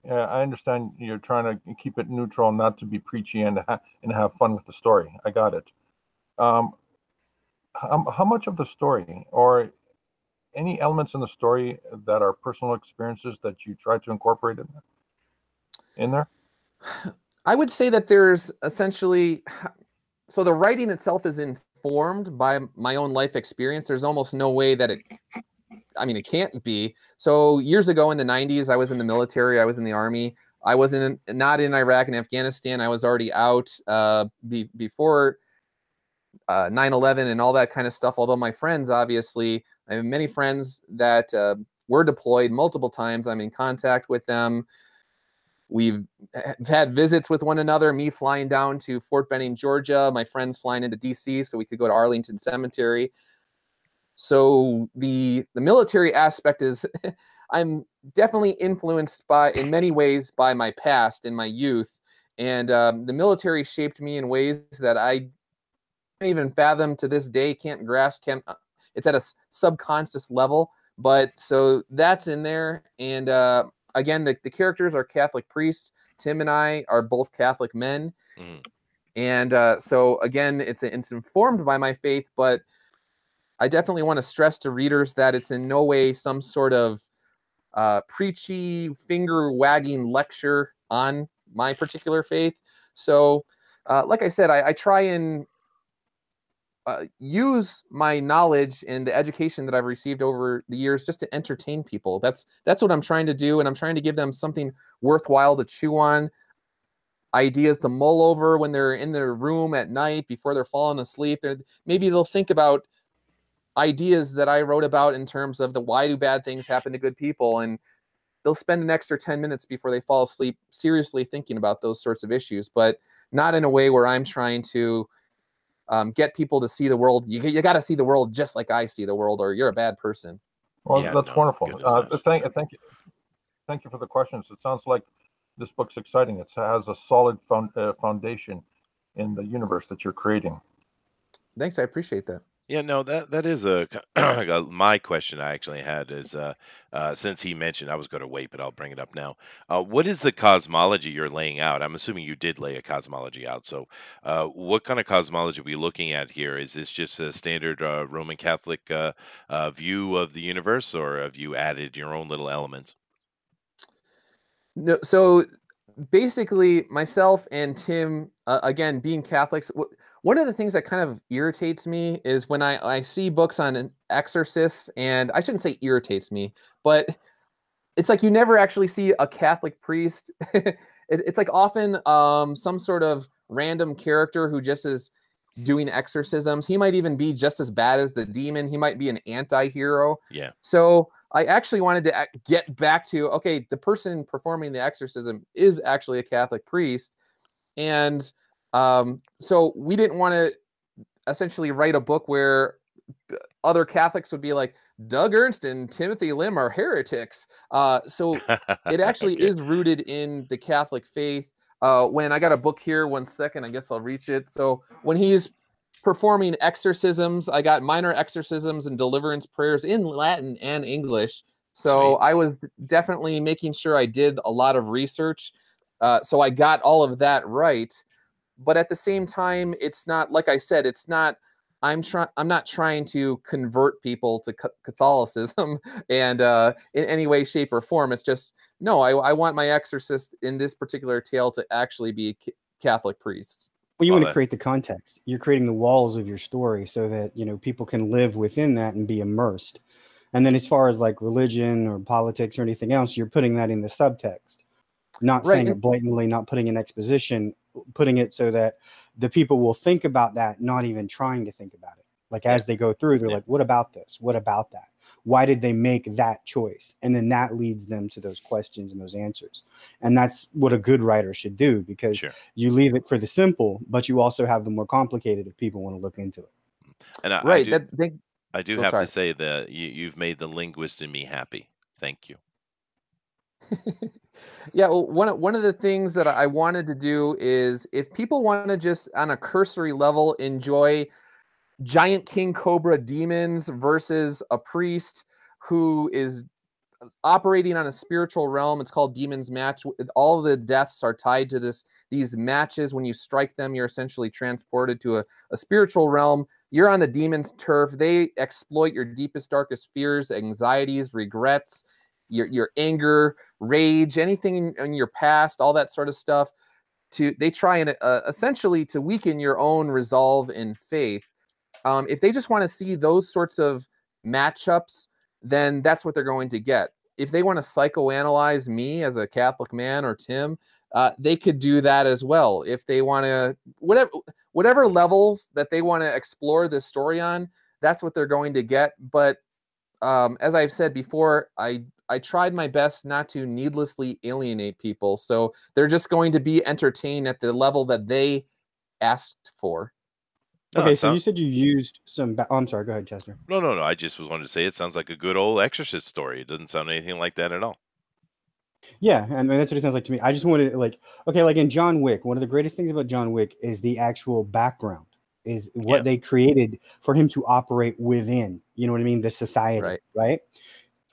I understand you're trying to keep it neutral, not to be preachy, and have fun with the story. I got it. How much of the story or any elements in the story that are personal experiences that you try to incorporate in there? I would say that there's essentially, so the writing itself is informed by my own life experience. There's almost no way that it can't be. So years ago in the 90s, I was in the military, I was in the Army. I was not in Iraq and Afghanistan. I was already out before 9/11 and all that kind of stuff. Although my friends, obviously, I have many friends that were deployed multiple times. I'm in contact with them. We've had visits with one another, me flying down to Fort Benning, Georgia, my friends flying into DC so we could go to Arlington Cemetery. So the military aspect is I'm definitely influenced in many ways by my past and my youth. And the military shaped me in ways that I can't even fathom to this day, can't grasp, it's at a subconscious level. But so that's in there. And again, the characters are Catholic priests. Tim and I are both Catholic men. And so again, it's informed by my faith, but I definitely want to stress to readers that it's in no way some sort of preachy, finger-wagging lecture on my particular faith. So, like I said, I try and use my knowledge and the education that I've received over the years just to entertain people. That's what I'm trying to do, and I'm trying to give them something worthwhile to chew on, ideas to mull over when they're in their room at night before they're falling asleep. Maybe they'll think about ideas that I wrote about in terms of why do bad things happen to good people, and they'll spend an extra 10 minutes before they fall asleep seriously thinking about those sorts of issues, but not in a way where I'm trying to get people to see the world. You got to see the world just like I see the world, or you're a bad person. Well, yeah, that's wonderful. Thank you for the questions. It sounds like this book's exciting. It has a solid foundation in the universe that you're creating. Thanks, I appreciate that. Yeah, no, that is my question I actually had is since he mentioned, I was going to wait, but I'll bring it up now. What is the cosmology you're laying out? I'm assuming you did lay a cosmology out. So what kind of cosmology are we looking at here? Is this just a standard Roman Catholic view of the universe, or have you added your own little elements? No, so basically myself and Tim, again, being Catholics, one of the things that kind of irritates me is when I see books on exorcists, and I shouldn't say irritates me, but it's like you never actually see a Catholic priest. It's like often some sort of random character who just is doing exorcisms. He might even be just as bad as the demon. He might be an anti-hero. Yeah. So I actually wanted to get back to, okay, the person performing the exorcism is actually a Catholic priest. And so we didn't want to essentially write a book where other Catholics would be like, Doug Ernst and Timothy Lim are heretics. So it actually is rooted in the Catholic faith. When I got a book here, 1 second, I guess I'll reach it. So when he's performing exorcisms, I got minor exorcisms and deliverance prayers in Latin and English. So I was definitely making sure I did a lot of research. So I got all of that right. But at the same time, it's not, like I said, it's not, I'm not trying to convert people to Catholicism and in any way, shape, or form. It's just, no, I want my exorcist in this particular tale to actually be Catholic priests. Well, you want to create the context. You're creating the walls of your story so that, people can live within that and be immersed. And then as far as like religion or politics or anything else, you're putting that in the subtext, not saying it blatantly, not putting an exposition, putting it so that the people will think about that, not even trying to think about it. Like as they go through, they're like, what about this? What about that? Why did they make that choice? And then that leads them to those questions and those answers. And that's what a good writer should do, because you leave it for the simple, but you also have the more complicated if people want to look into it. And I do have to say that you've made the linguist in me happy. Thank you. Yeah, well, one of the things that I wanted to do is, if people want to just on a cursory level enjoy giant king cobra demons versus a priest who is operating on a spiritual realm, it's called Demon's Match. All the deaths are tied to these matches. When you strike them, you're essentially transported to a spiritual realm. You're on the demon's turf. They exploit your deepest, darkest fears, anxieties, regrets, your anger, rage, anything in your past, all that sort of stuff. They try and essentially to weaken your own resolve and faith. If they just want to see those sorts of matchups, then that's what they're going to get. if they want to psychoanalyze me as a Catholic man or Tim, they could do that as well. If they want to, whatever levels that they want to explore this story on, that's what they're going to get. But as I've said before, I tried my best not to needlessly alienate people. So they're just going to be entertained at the level that they asked for. Okay, so you said you used some... Oh, I'm sorry. Go ahead, Chester. No. I just wanted to say it sounds like a good old Exorcist story. It doesn't sound anything like that at all. Yeah, and that's what it sounds like to me. I just wanted, like, okay, like in John Wick, one of the greatest things about John Wick is the actual background, is what they created for him to operate within. You know what I mean? The society, right?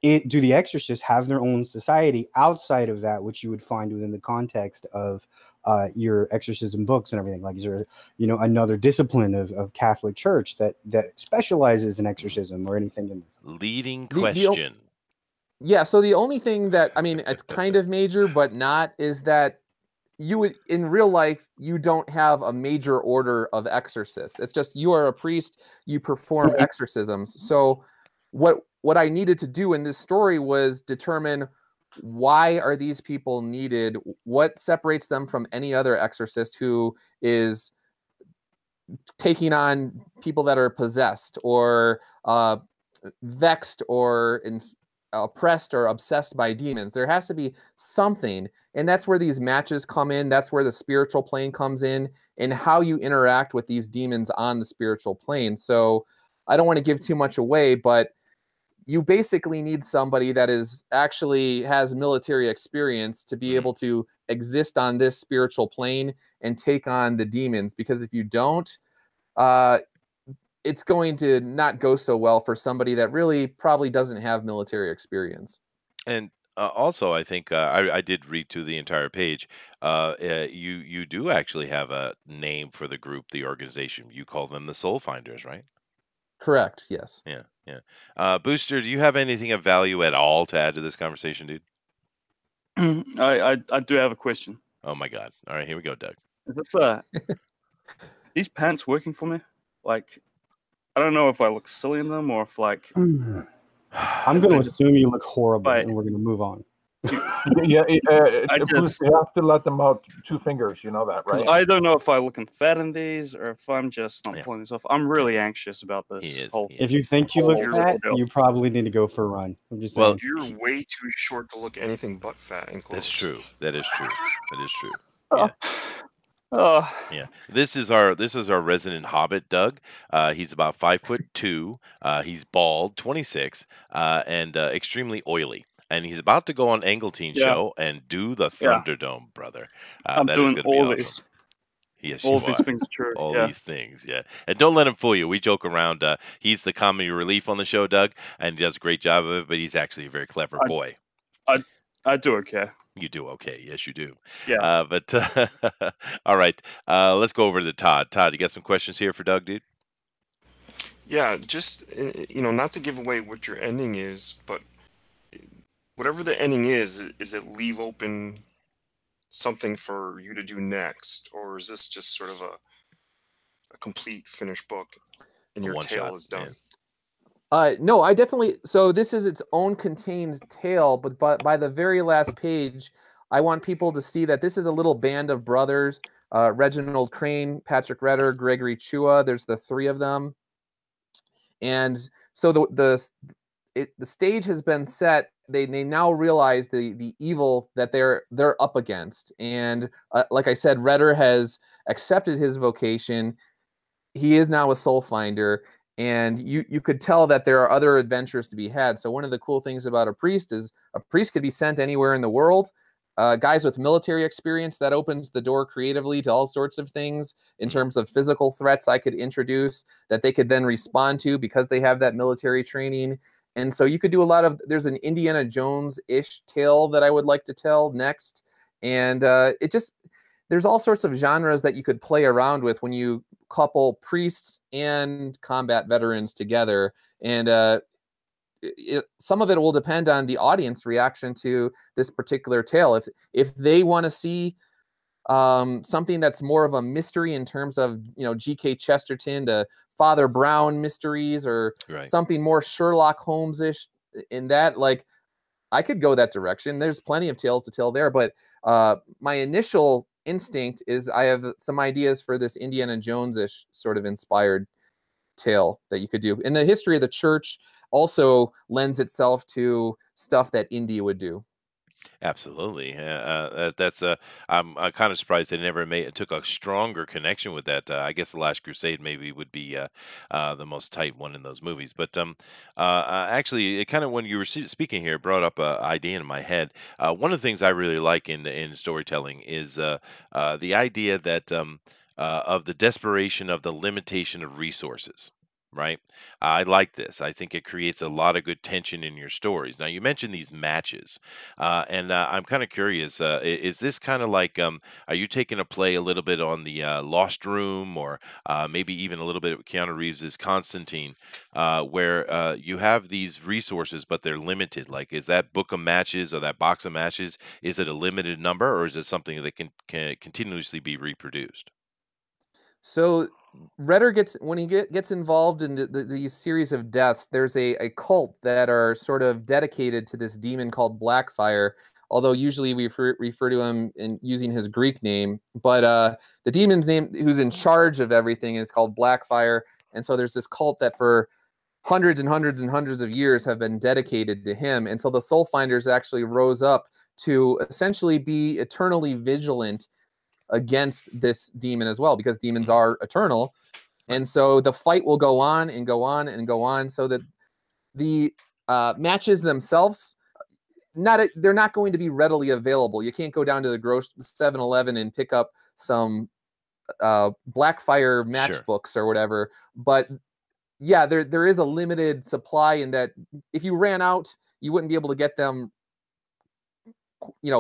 Do the Exorcists have their own society outside of that, which you would find within the context of your exorcism books and everything? Like, is there, you know, another discipline of Catholic Church that specializes in exorcism or anything in this? Leading question. Yeah, so the only thing that, I mean, it's kind of major, but not, is that you would, in real life, you don't have a major order of exorcists. It's just you are a priest, you perform exorcisms. So what I needed to do in this story was determine, why are these people needed? What separates them from any other exorcist who is taking on people that are possessed or vexed or oppressed or obsessed by demons? There has to be something, and that's where these matches come in. That's where the spiritual plane comes in, and how you interact with these demons on the spiritual plane. So I don't want to give too much away, but you basically need somebody that has military experience to be able to exist on this spiritual plane and take on the demons. Because if you don't, it's going to not go so well for somebody that really probably doesn't have military experience. And also, I think I did read through the entire page. You do actually have a name for the group, the organization. You call them the Soul Finders, right? Correct. Yes. Yeah. Booster, do you have anything of value at all to add to this conversation, dude? I do have a question. Oh my God! All right, here we go, Doug. Is this these pants working for me? Like, I don't know if I look silly in them or if, like, I'm going to assume you look horrible, and we're going to move on. You have to let them out 2 fingers. You know that, right? I don't know if I'm looking fat in these or if I'm just not pulling this off. I'm really anxious about this whole. If you think you look fat, you probably need to go for a run. I'm just saying. You're way too short to look anything but fat in clothes. That's true. That is true. That is true. Yeah. Yeah. This is our resident hobbit, Doug. He's about 5'2". He's bald, 26, and extremely oily. And he's about to go on Engeltein's show and do the Thunderdome, brother. I'm that doing is gonna all be these. awesome. Yes, all you these are. things are true. All these things, yeah. And don't let him fool you. We joke around. He's the comedy relief on the show, Doug, and he does a great job of it. But he's actually a very clever boy. I do okay. You do okay. Yes, you do. Yeah. But all right. Let's go over to Todd. Todd, you got some questions here for Doug, dude? Yeah, just not to give away what your ending is, but whatever the ending is it leave open something for you to do next, or is this just sort of a complete finished book and your tale is done? No, I definitely. So this is its own contained tale, but by the very last page, I want people to see that this is a little band of brothers: Reginald Crane, Patrick Redder, Gregory Chua. There's the 3 of them, and so the stage has been set. They now realize the evil that they're up against, and like I said, Redder has accepted his vocation. He is now a soul finder, and you could tell that there are other adventures to be had. So one of the cool things about a priest is a priest could be sent anywhere in the world. Guys with military experience, that opens the door creatively to all sorts of things in terms of physical threats I could introduce that they could then respond to because they have that military training. And so you could do a lot of, there's an Indiana Jones-ish tale that I would like to tell next. And there's all sorts of genres that you could play around with when you couple priests and combat veterans together. And some of it will depend on the audience reaction to this particular tale. If they want to see something that's more of a mystery in terms of, G.K. Chesterton to Father Brown mysteries, or something more Sherlock Holmes-ish in that, like, I could go that direction. There's plenty of tales to tell there, but my initial instinct is I have some ideas for this Indiana Jones-ish sort of inspired tale that you could do. And the history of the church also lends itself to stuff that India would do. Absolutely. That's I'm kind of surprised they never took a stronger connection with that. I guess the Last Crusade maybe would be the most tight one in those movies. But actually, it kind of when you were speaking here, it brought up an idea in my head. One of the things I really like in storytelling is the idea that of the desperation of the limitation of resources. Right. I like this. I think it creates a lot of good tension in your stories. Now, you mentioned these matches. And I'm kind of curious, is this kind of like, are you taking a play a little bit on the Lost Room or maybe even a little bit of Keanu Reeves' Constantine, where you have these resources, but they're limited? Like, is that book of matches or that box of matches, is it a limited number or is it something that can continuously be reproduced? So Redder gets when he gets involved in these series of deaths. There's a cult that are sort of dedicated to this demon called Blackfire. Although usually we refer to him in using his Greek name, but the demon's name, who's in charge of everything, is called Blackfire. And so there's this cult that for hundreds and hundreds and hundreds of years have been dedicated to him. And so the Soul Finders actually rose up to essentially be eternally vigilant against this demon as well, because demons are eternal. And so the fight will go on and go on and go on, so that the matches themselves, they're not going to be readily available. You can't go down to the 7-Eleven and pick up some Blackfire matchbooks or whatever. But yeah, there is a limited supply in that if you ran out, you wouldn't be able to get them,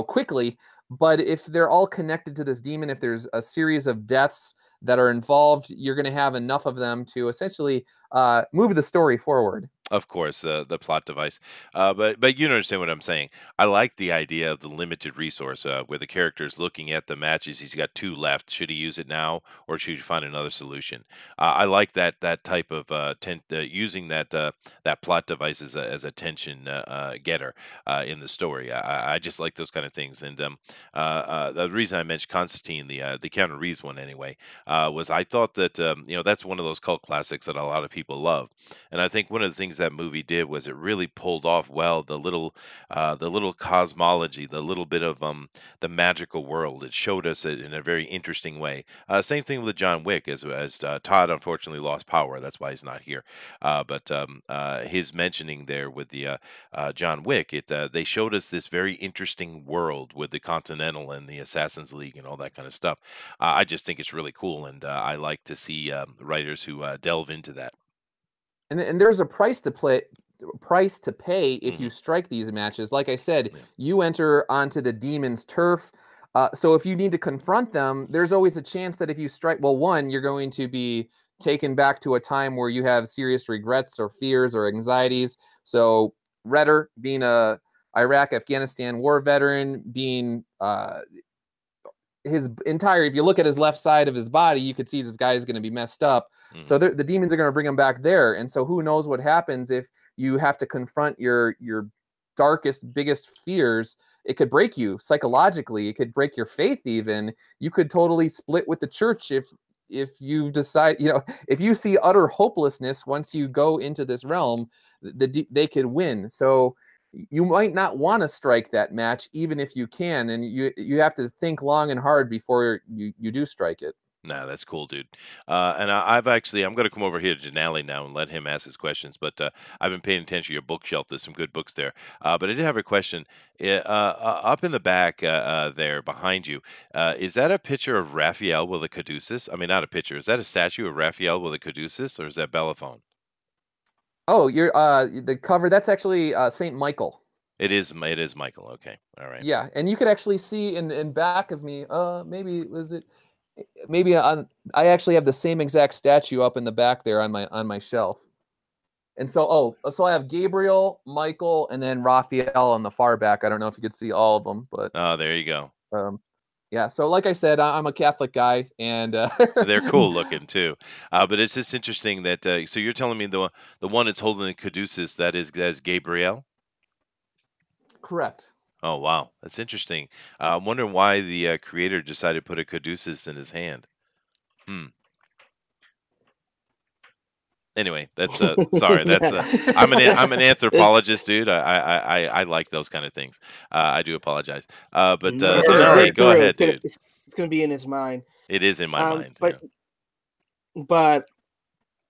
quickly. But if they're all connected to this demon, if there's a series of deaths that are involved, you're going to have enough of them to essentially move the story forward. Of course, the plot device, but you understand what I'm saying. I like the idea of the limited resource, where the character is looking at the matches. He's got 2 left. Should he use it now, or should he find another solution? I like that type of using that plot device as a tension getter in the story. I just like those kind of things. And the reason I mentioned Constantine, the Keanu Reeves one anyway, was I thought that that's one of those cult classics that a lot of people love, and I think one of the things that movie did was it really pulled off well the little cosmology, the little bit of the magical world. It showed us it in a very interesting way. Same thing with John Wick, as Todd unfortunately lost power. That's why he's not here. But his mentioning there with the John Wick, they showed us this very interesting world with the Continental and the Assassins League and all that kind of stuff. I just think it's really cool, and I like to see writers who delve into that. And there's a price to pay if you strike these matches. Like I said, you enter onto the demon's turf. So if you need to confront them, there's always a chance that if you strike, well, one, you're going to be taken back to a time where you have serious regrets or fears or anxieties. So Redder, being a Iraq-Afghanistan war veteran, being his entire, if you look at his left side of his body, you could see this guy is going to be messed up. So the demons are going to bring him back there. And so who knows what happens if you have to confront your darkest, biggest fears. It could break you psychologically. It could break your faith even. You could totally split with the church if you decide, if you see utter hopelessness once you go into this realm, they could win. So you might not want to strike that match, even if you can, and you have to think long and hard before you do strike it. Nah, that's cool, dude. And I'm going to come over here to Dinale now and let him ask his questions. But I've been paying attention to your bookshelf. There's some good books there. But I did have a question. Up in the back there behind you, is that a picture of Raphael with a caduceus? I mean, not a picture. Is that a statue of Raphael with a caduceus, or is that Bellephone? Oh, you're the cover. That's actually Saint Michael. It is Michael. Okay, all right. Yeah, and you could actually see in back of me. Maybe was it? Maybe I actually have the same exact statue up in the back there on my shelf. And so I have Gabriel, Michael, and then Raphael on the far back. I don't know if you could see all of them, but there you go. Yeah, so like I said, I'm a Catholic guy, and they're cool looking too. But it's just interesting that so you're telling me the one that's holding the caduceus, that is Gabriel. Correct. Oh wow, that's interesting. I'm wondering why the creator decided to put a caduceus in his hand. Hmm. Anyway, that's sorry. That's I'm an anthropologist, dude. I like those kind of things. I do apologize. But It's gonna Dinale, dig go through. ahead, dude. It's gonna be in his mind. It is in my mind. Yeah. But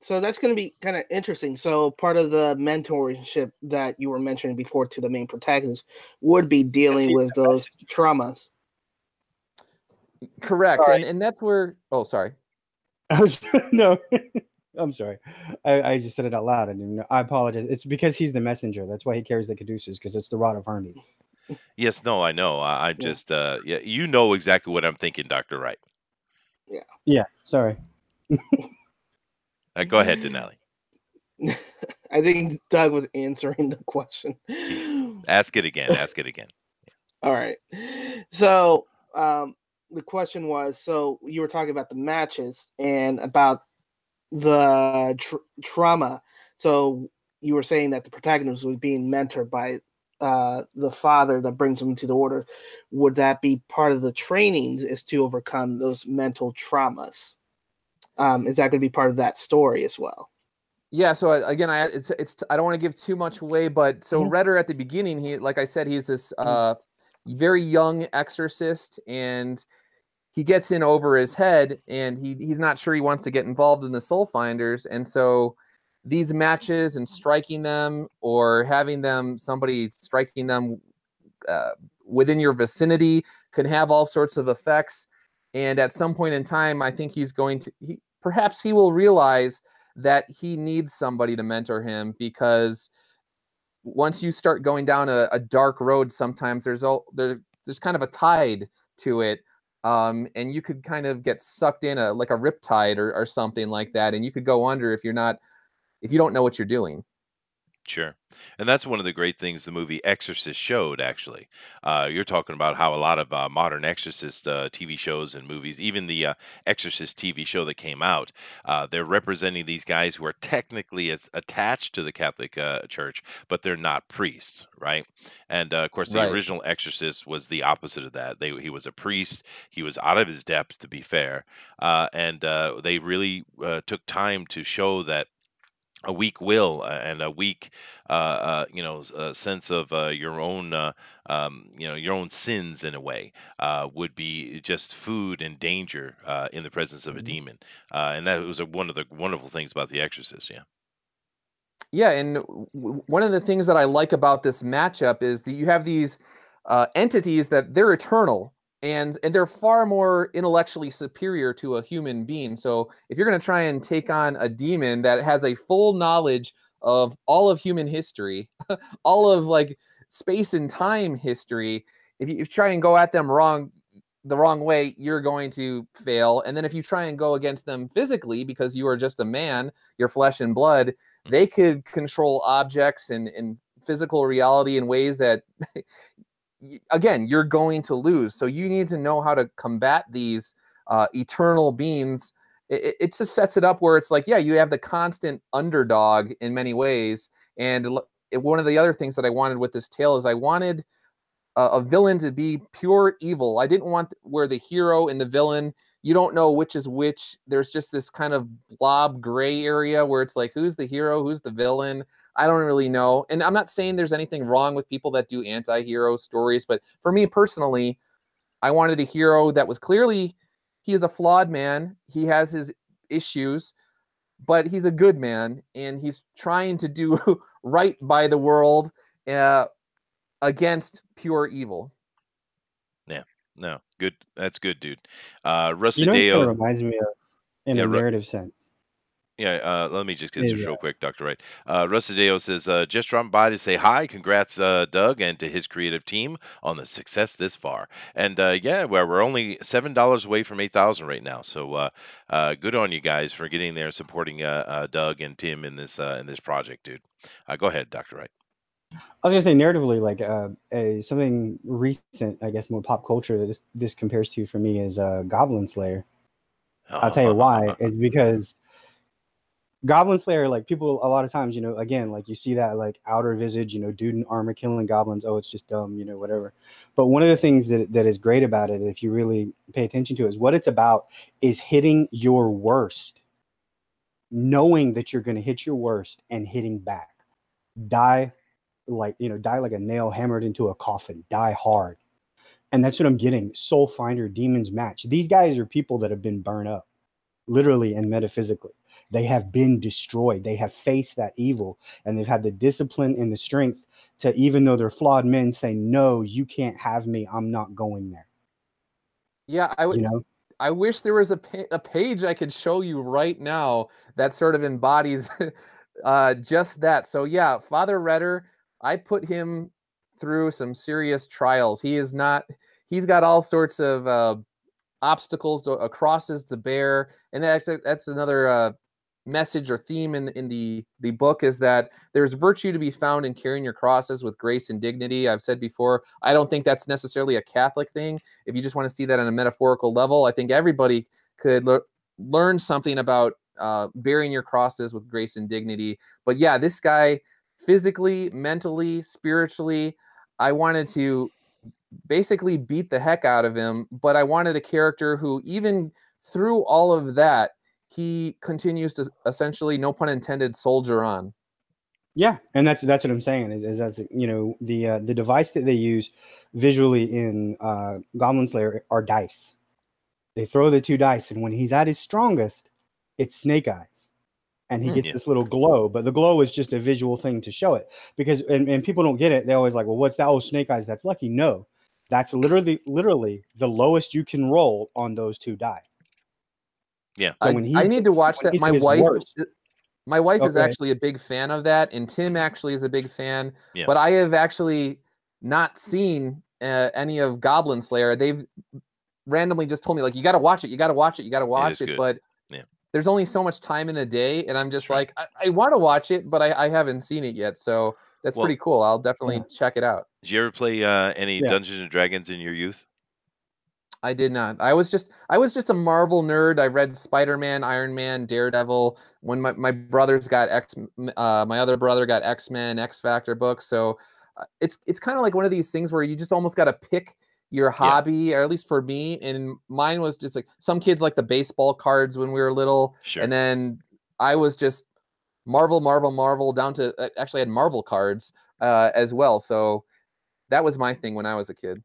so that's going to be kind of interesting. So part of the mentorship that you were mentioning before to the main protagonist would be dealing with those traumas. Correct. And that's where, oh, sorry. No, I'm sorry. I just said it out loud. I apologize. It's because he's the messenger. That's why he carries the caduceus, because it's the rod of Hermes. Yes, no, I know. I'm just, yeah, you know exactly what I'm thinking, Dr. Wright. Yeah. Yeah, sorry. Go ahead, Dinale. I think Doug was answering the question. Ask it again. Ask it again. All right. So the question was, so you were talking about the matches and about the trauma. So you were saying that the protagonist was being mentored by the father that brings him to the order. Would that be part of the training, is to overcome those mental traumas? Is that going to be part of that story as well? Yeah. So again, I don't want to give too much away, but so Redder at the beginning, he, like I said, he's this very young exorcist, and he gets in over his head, and he's not sure he wants to get involved in the Soul Finders, and so these matches and striking them, or having them, somebody striking them within your vicinity, can have all sorts of effects. And at some point in time, I think he's going to, perhaps he will realize that he needs somebody to mentor him, because once you start going down a dark road, sometimes there's kind of a tide to it. And you could kind of get sucked in like a riptide or something like that. And you could go under if you don't know what you're doing. Sure. And that's one of the great things the movie Exorcist showed, actually. You're talking about how a lot of modern Exorcist TV shows and movies, even the Exorcist TV show that came out, they're representing these guys who are technically attached to the Catholic Church, but they're not priests, right? And of course, the original Exorcist was the opposite of that. He was a priest. He was out of his depth, to be fair. And they really took time to show that a weak will and a weak sense of your own your own sins, in a way, would be just food and danger in the presence of a demon, and that was one of the wonderful things about The Exorcist. Yeah, and one of the things that I like about this matchup is that you have these entities that they're eternal, and they're far more intellectually superior to a human being. So if you're going to try and take on a demon that has a full knowledge of all of human history, all of like space and time history, if you try and go at them the wrong way, you're going to fail. And then if you try and go against them physically, because you are just a man, you're flesh and blood, they could control objects and physical reality in ways that again, you're going to lose. So you need to know how to combat these eternal beings. It just sets it up where it's like, yeah, you have the constant underdog in many ways. And one of the other things that I wanted with this tale is I wanted a villain to be pure evil. I didn't want where the hero and the villain, you don't know which is which. There's just this kind of blob gray area where it's like, who's the hero, who's the villain? I don't really know. And I'm not saying there's anything wrong with people that do anti-hero stories, but for me personally, I wanted a hero that was clearly, he is a flawed man. He has his issues, but he's a good man, and he's trying to do right by the world against pure evil. Yeah, no, good. That's good, dude. Rusideo, you know, it kind of reminds me of, in a narrative sense. Yeah, let me just get this real quick, Dr. Wright. Rusideo says, just dropping by to say hi. Congrats, Doug, and to his creative team on the success this far. And yeah, well, we're only $7 away from 8,000 right now. So good on you guys for getting there and supporting Doug and Tim in this project, dude. Go ahead, Dr. Wright. I was gonna say narratively, like something recent, I guess, more pop culture that this compares to for me is Goblin Slayer. I'll tell you why. It's because Goblin Slayer, like people a lot of times, again, like you see that like outer visage, dude in armor killing goblins. Oh, it's just dumb, whatever. But one of the things that is great about it, if you really pay attention to it, is what it's about is hitting your worst, knowing that you're going to hit your worst and hitting back. Die like a nail hammered into a coffin. Die hard. And that's what I'm getting. Soul Finder, Demons Match. These guys are people that have been burned up, literally and metaphysically. They have been destroyed. They have faced that evil, and they've had the discipline and the strength to, even though they're flawed men, say, no, you can't have me. I'm not going there. Yeah, I wish there was a page I could show you right now that sort of embodies just that. So yeah, Father Redder, I put him through some serious trials. He's got all sorts of obstacles, crosses to bear, and that's another message or theme in the book, is that there's virtue to be found in carrying your crosses with grace and dignity. I've said before, I don't think that's necessarily a Catholic thing. If you just want to see that on a metaphorical level, I think everybody could learn something about bearing your crosses with grace and dignity. But yeah, this guy, physically, mentally, spiritually, I wanted to basically beat the heck out of him, but I wanted a character who, even through all of that, he continues to essentially, no pun intended, soldier on. Yeah, and that's what I'm saying is that's the device that they use visually in Goblin Slayer are dice. They throw the 2 dice, and when he's at his strongest, it's Snake Eyes, and he gets this little glow. But the glow is just a visual thing to show it, because and people don't get it. They're always like, well, what's that? Oh, Snake Eyes, that's lucky. No, that's literally the lowest you can roll on those 2 die. Yeah. So I need to watch that. My wife Okay. is actually a big fan of that, and Tim actually is a big fan. Yeah. But I have actually not seen any of Goblin Slayer. They've randomly just told me, like, you got to watch it, you got to watch it, you got to watch it. But there's only so much time in a day, and I'm just like, I want to watch it, but I haven't seen it yet. So that's pretty cool. I'll definitely check it out. Did you ever play any Dungeons and Dragons in your youth? I did not. I was just a Marvel nerd. I read Spider-Man, Iron Man, Daredevil. When my brothers got my other brother got X-Men, X-Factor books. So it's kind of like one of these things where you just almost got to pick your hobby, or at least for me. And mine was just like, some kids like the baseball cards when we were little, and then I was just Marvel, down to actually had Marvel cards as well. So that was my thing when I was a kid.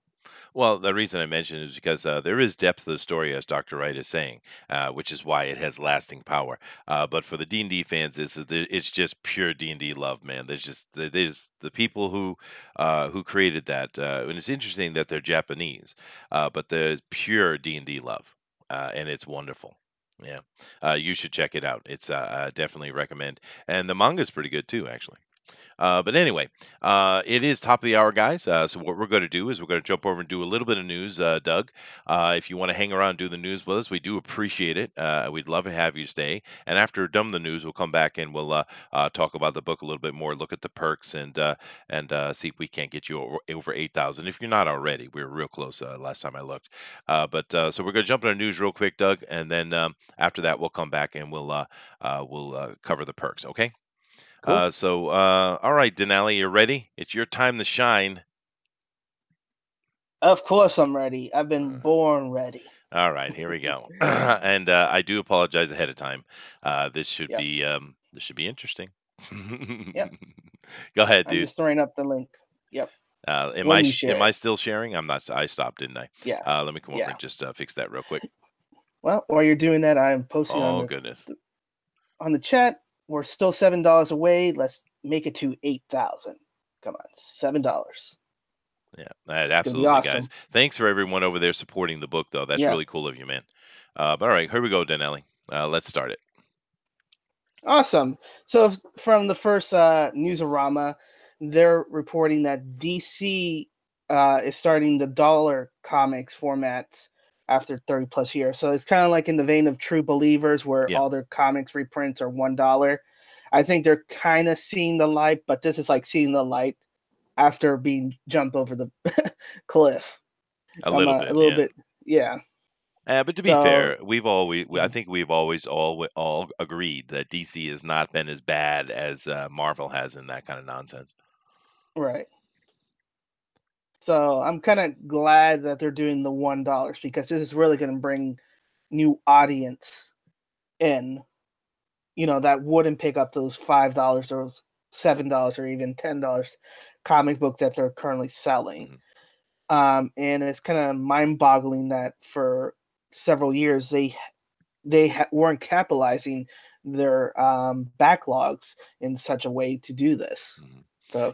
Well, the reason I mention it is because there is depth to the story, as Dr. Wright is saying, which is why it has lasting power. But for the D&D fans, it's just pure D&D love, man. There's the people who created that, and it's interesting that they're Japanese, but there's pure D&D love, and it's wonderful. Yeah, you should check it out. It's I definitely recommend, and the manga is pretty good too, actually. But anyway, it is top of the hour, guys. So what we're going to do is we're going to jump over and do a little bit of news, Doug. If you want to hang around and do the news with us, we do appreciate it. We'd love to have you stay. And after we're done with the news, we'll come back and we'll talk about the book a little bit more, look at the perks, and see if we can't get you over 8,000. If you're not already, we were real close last time I looked. So we're going to jump into news real quick, Doug, and then after that, we'll come back and we'll cover the perks. Okay. Cool. All right, Dinale, you ready? It's your time to shine. Of course I'm ready. I've been born ready. All right, here we go. And I do apologize ahead of time. This should be interesting. Yep. Go ahead, dude. I'm just throwing up the link. Yep. Am I still sharing? I'm not. I stopped, didn't I? Yeah. Let me come over and just fix that real quick. Well, while you're doing that, I'm posting on the chat. We're still $7 away. Let's make it to 8,000. Come on, $7. Yeah, absolutely, awesome. Guys. Thanks for everyone over there supporting the book, though. That's really cool of you, man. But all right, here we go, Dinale. Let's start it. Awesome. So from the first Newsarama, they're reporting that DC is starting the dollar comics format after 30 plus years. So it's kind of like in the vein of True Believers, where all their comics reprints are $1. I think they're kind of seeing the light, but this is like seeing the light after being jumped over the cliff. A little bit. Yeah. But to be So fair, I think we've always all agreed that DC has not been as bad as Marvel has in that kind of nonsense. right. So I'm kind of glad that they're doing the $1 because this is really going to bring new audience in. That wouldn't pick up those $5 or $7 or even $10 comic book that they're currently selling. And it's kind of mind-boggling that for several years they weren't capitalizing their backlogs in such a way to do this. So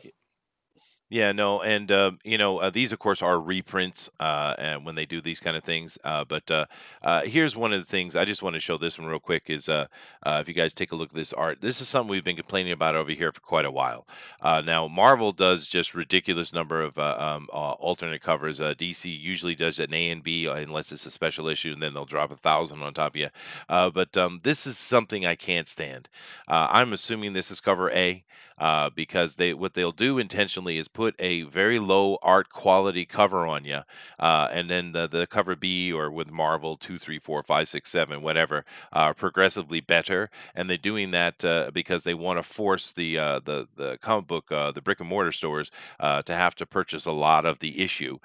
Yeah, no, and these of course are reprints, and when they do these kind of things. But here's one of the things I just want to show this one real quick is if you guys take a look at this art, this is something we've been complaining about over here for quite a while. Now Marvel does just ridiculous number of alternate covers. DC usually does an A and B unless it's a special issue, and then they'll drop 1,000 on top of you. But this is something I can't stand. I'm assuming this is cover A. Because what they'll do intentionally is put a very low art quality cover on you, and then the cover B or with Marvel 2, 3, 4, 5, 6, 7, whatever, progressively better, and they're doing that because they want to force the comic book the brick and mortar stores to have to purchase a lot of the issue,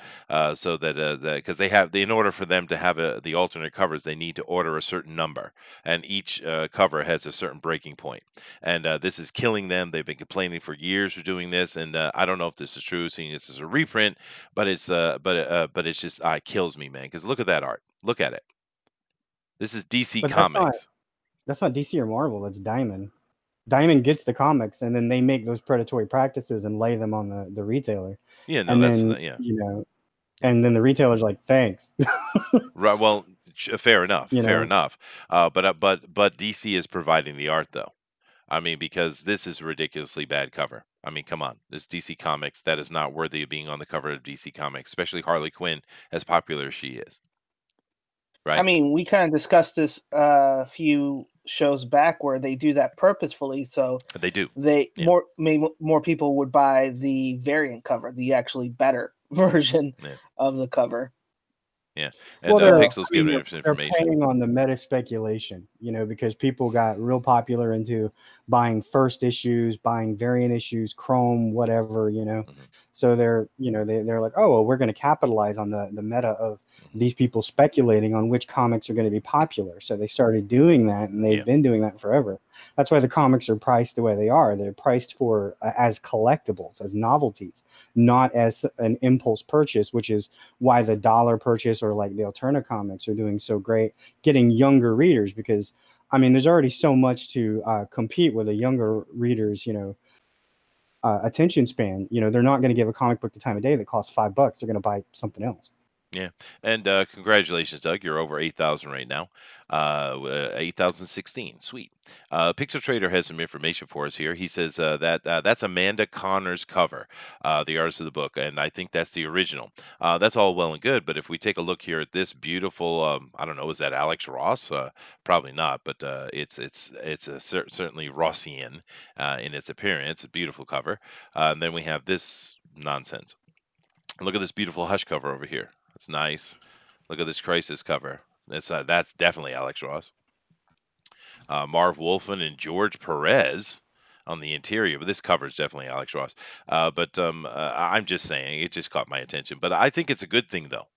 so that because in order for them to have the alternate covers they need to order a certain number, and each cover has a certain breaking point, and this is killing them. They've been complaining for years for doing this, and I don't know if this is true, seeing this as a reprint, but it's just it kills me, man. Because look at that art. Look at it. This is DC But Comics. That's not DC or Marvel. That's Diamond. Diamond gets the comics, and then they make those predatory practices and lay them on the retailer. Yeah, no, and that's then yeah. And then the retailer's like, "Thanks." Right. Well, fair enough. You Fair know. enough. But DC is providing the art though. I mean, because this is a ridiculously bad cover. I mean, come on. This DC Comics, that is not worthy of being on the cover of DC Comics, especially Harley Quinn, as popular as she is. Right? I mean, we kind of discussed this a few shows back where they do that purposefully, so They do. More people would buy the variant cover, the actually better version of the cover. Yeah, and Pixel's giving us They're information. paying on the meta speculation, because people got real popular into buying first issues, buying variant issues, Chrome, whatever, So they're like, oh, well, we're going to capitalize on the meta of these people speculating on which comics are going to be popular. So they started doing that, and they've been doing that forever. That's why the comics are priced the way they are. They're priced for as collectibles, as novelties, not as an impulse purchase, which is why the dollar purchase or like the Alterna comics are doing so great, getting younger readers, because I mean, there's already so much to compete with a younger reader's, attention span. They're not going to give a comic book the time of day that costs $5. They're going to buy something else. Yeah, and congratulations, Doug. You're over 8,000 right now. 8,016. Sweet. Pixel Trader has some information for us here. He says that that's Amanda Connor's cover, the artist of the book, and I think that's the original. That's all well and good, but if we take a look here at this beautiful, I don't know, is that Alex Ross? Probably not, but it's certainly Rossian in its appearance. A beautiful cover. And then we have this nonsense. Look at this beautiful Hush cover over here. It's nice. Look at this Crisis cover. That's definitely Alex Ross. Marv Wolfman and George Perez on the interior, but this cover is definitely Alex Ross. I'm just saying, it just caught my attention. But I think it's a good thing, though.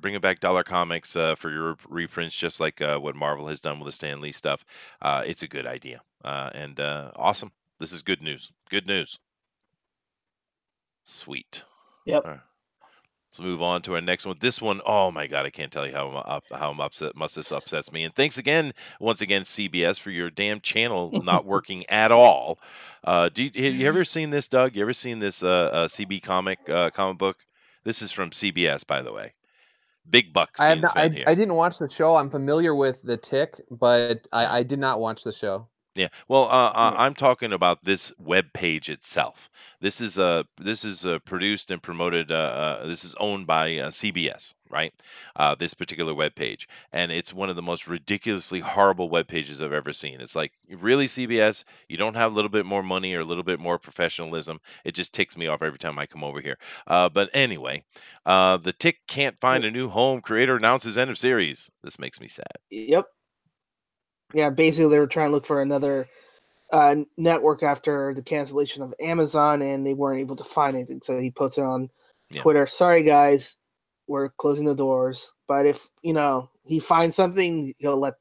Bringing back Dollar Comics for your reprints, just like what Marvel has done with the Stan Lee stuff. It's a good idea. And awesome. This is good news. Good news. Sweet. Yep. Let's move on to our next one. This one, oh my God, I can't tell you how I'm upset. This upsets me. And thanks once again, CBS, for your damn channel not working at all. Have you ever seen this, Doug? You ever seen this CB comic book? This is from CBS, by the way. Big bucks being spent here. I didn't watch the show. I'm familiar with the Tick, but I did not watch the show. Yeah. Well, I'm talking about this web page itself. This is produced and promoted. This is owned by CBS, right? This particular web page, and it's one of the most ridiculously horrible web pages I've ever seen. It's like, really, CBS, you don't have a little bit more money or a little bit more professionalism. It just ticks me off every time I come over here. But anyway, the Tick can't find a new home. Creator announces end of series. This makes me sad. Yep. Yeah, basically they were trying to look for another network after the cancellation of Amazon, and they weren't able to find anything. So he puts it on Twitter. Sorry, guys, we're closing the doors. But if he finds something, he'll let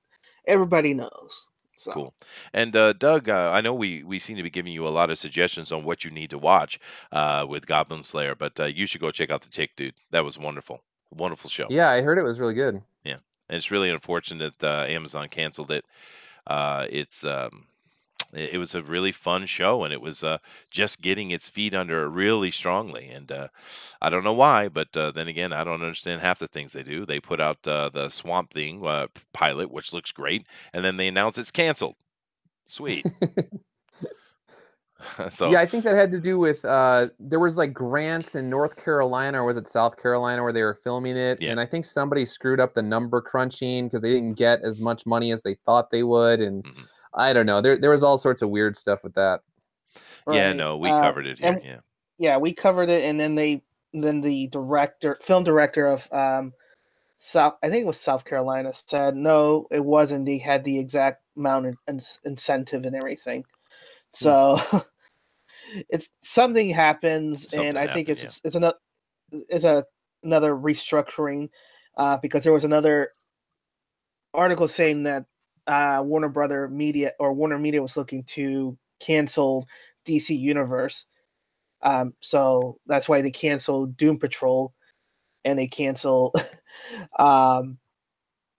everybody knows. So. Cool. And Doug, I know we seem to be giving you a lot of suggestions on what you need to watch with Goblin Slayer, but you should go check out The Tick, dude. That was wonderful. Wonderful show. Yeah, I heard it was really good. Yeah. And it's really unfortunate Amazon canceled it. It was a really fun show, and it was just getting its feet under it really strongly. And I don't know why, but then again, I don't understand half the things they do. They put out the Swamp Thing pilot, which looks great, and then they announce it's canceled. Sweet. So yeah, I think that had to do with there was like grants in North Carolina, or was it South Carolina, where they were filming it, and I think somebody screwed up the number crunching because they didn't get as much money as they thought they would, and I don't know. There was all sorts of weird stuff with that. Right. Yeah, no, we covered it here. Yeah, we covered it, and then the film director of I think it was South Carolina, said no, it wasn't. They had the exact amount of incentive and everything. So it's something happens, and I think it's another restructuring because there was another article saying that Warner Media was looking to cancel DC Universe. So that's why they canceled Doom Patrol, and they cancel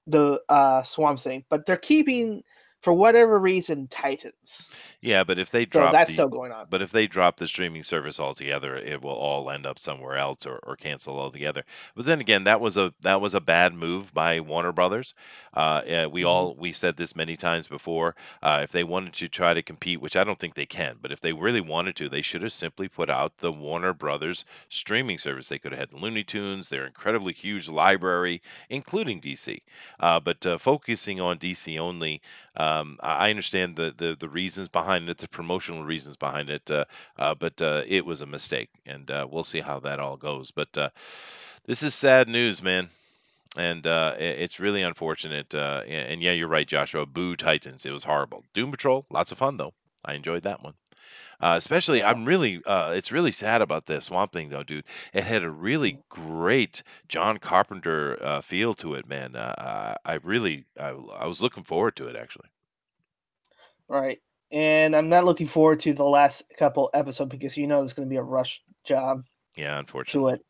the Swamp Thing. But they're keeping, for whatever reason, Titans. Yeah, but if they drop that's still going on. But if they drop the streaming service altogether, it will all end up somewhere else or cancel altogether. But then again, that was a bad move by Warner Brothers. We said this many times before. If they wanted to try to compete, which I don't think they can, but if they really wanted to, they should have simply put out the Warner Brothers streaming service. They could have had the Looney Tunes, their incredibly huge library, including DC. But focusing on DC only, I understand the reasons behind it, the promotional reasons behind it, but it was a mistake, and we'll see how that all goes. But this is sad news, man, and it's really unfortunate. And yeah, you're right, Joshua. Boo Titans. It was horrible. Doom Patrol, lots of fun though. I enjoyed that one. Especially, it's really sad about the Swamp Thing though, dude. It had a really great John Carpenter feel to it, man. I was looking forward to it, actually. Right. And I'm not looking forward to the last couple episodes because there's going to be a rush job. Yeah, unfortunately. To it.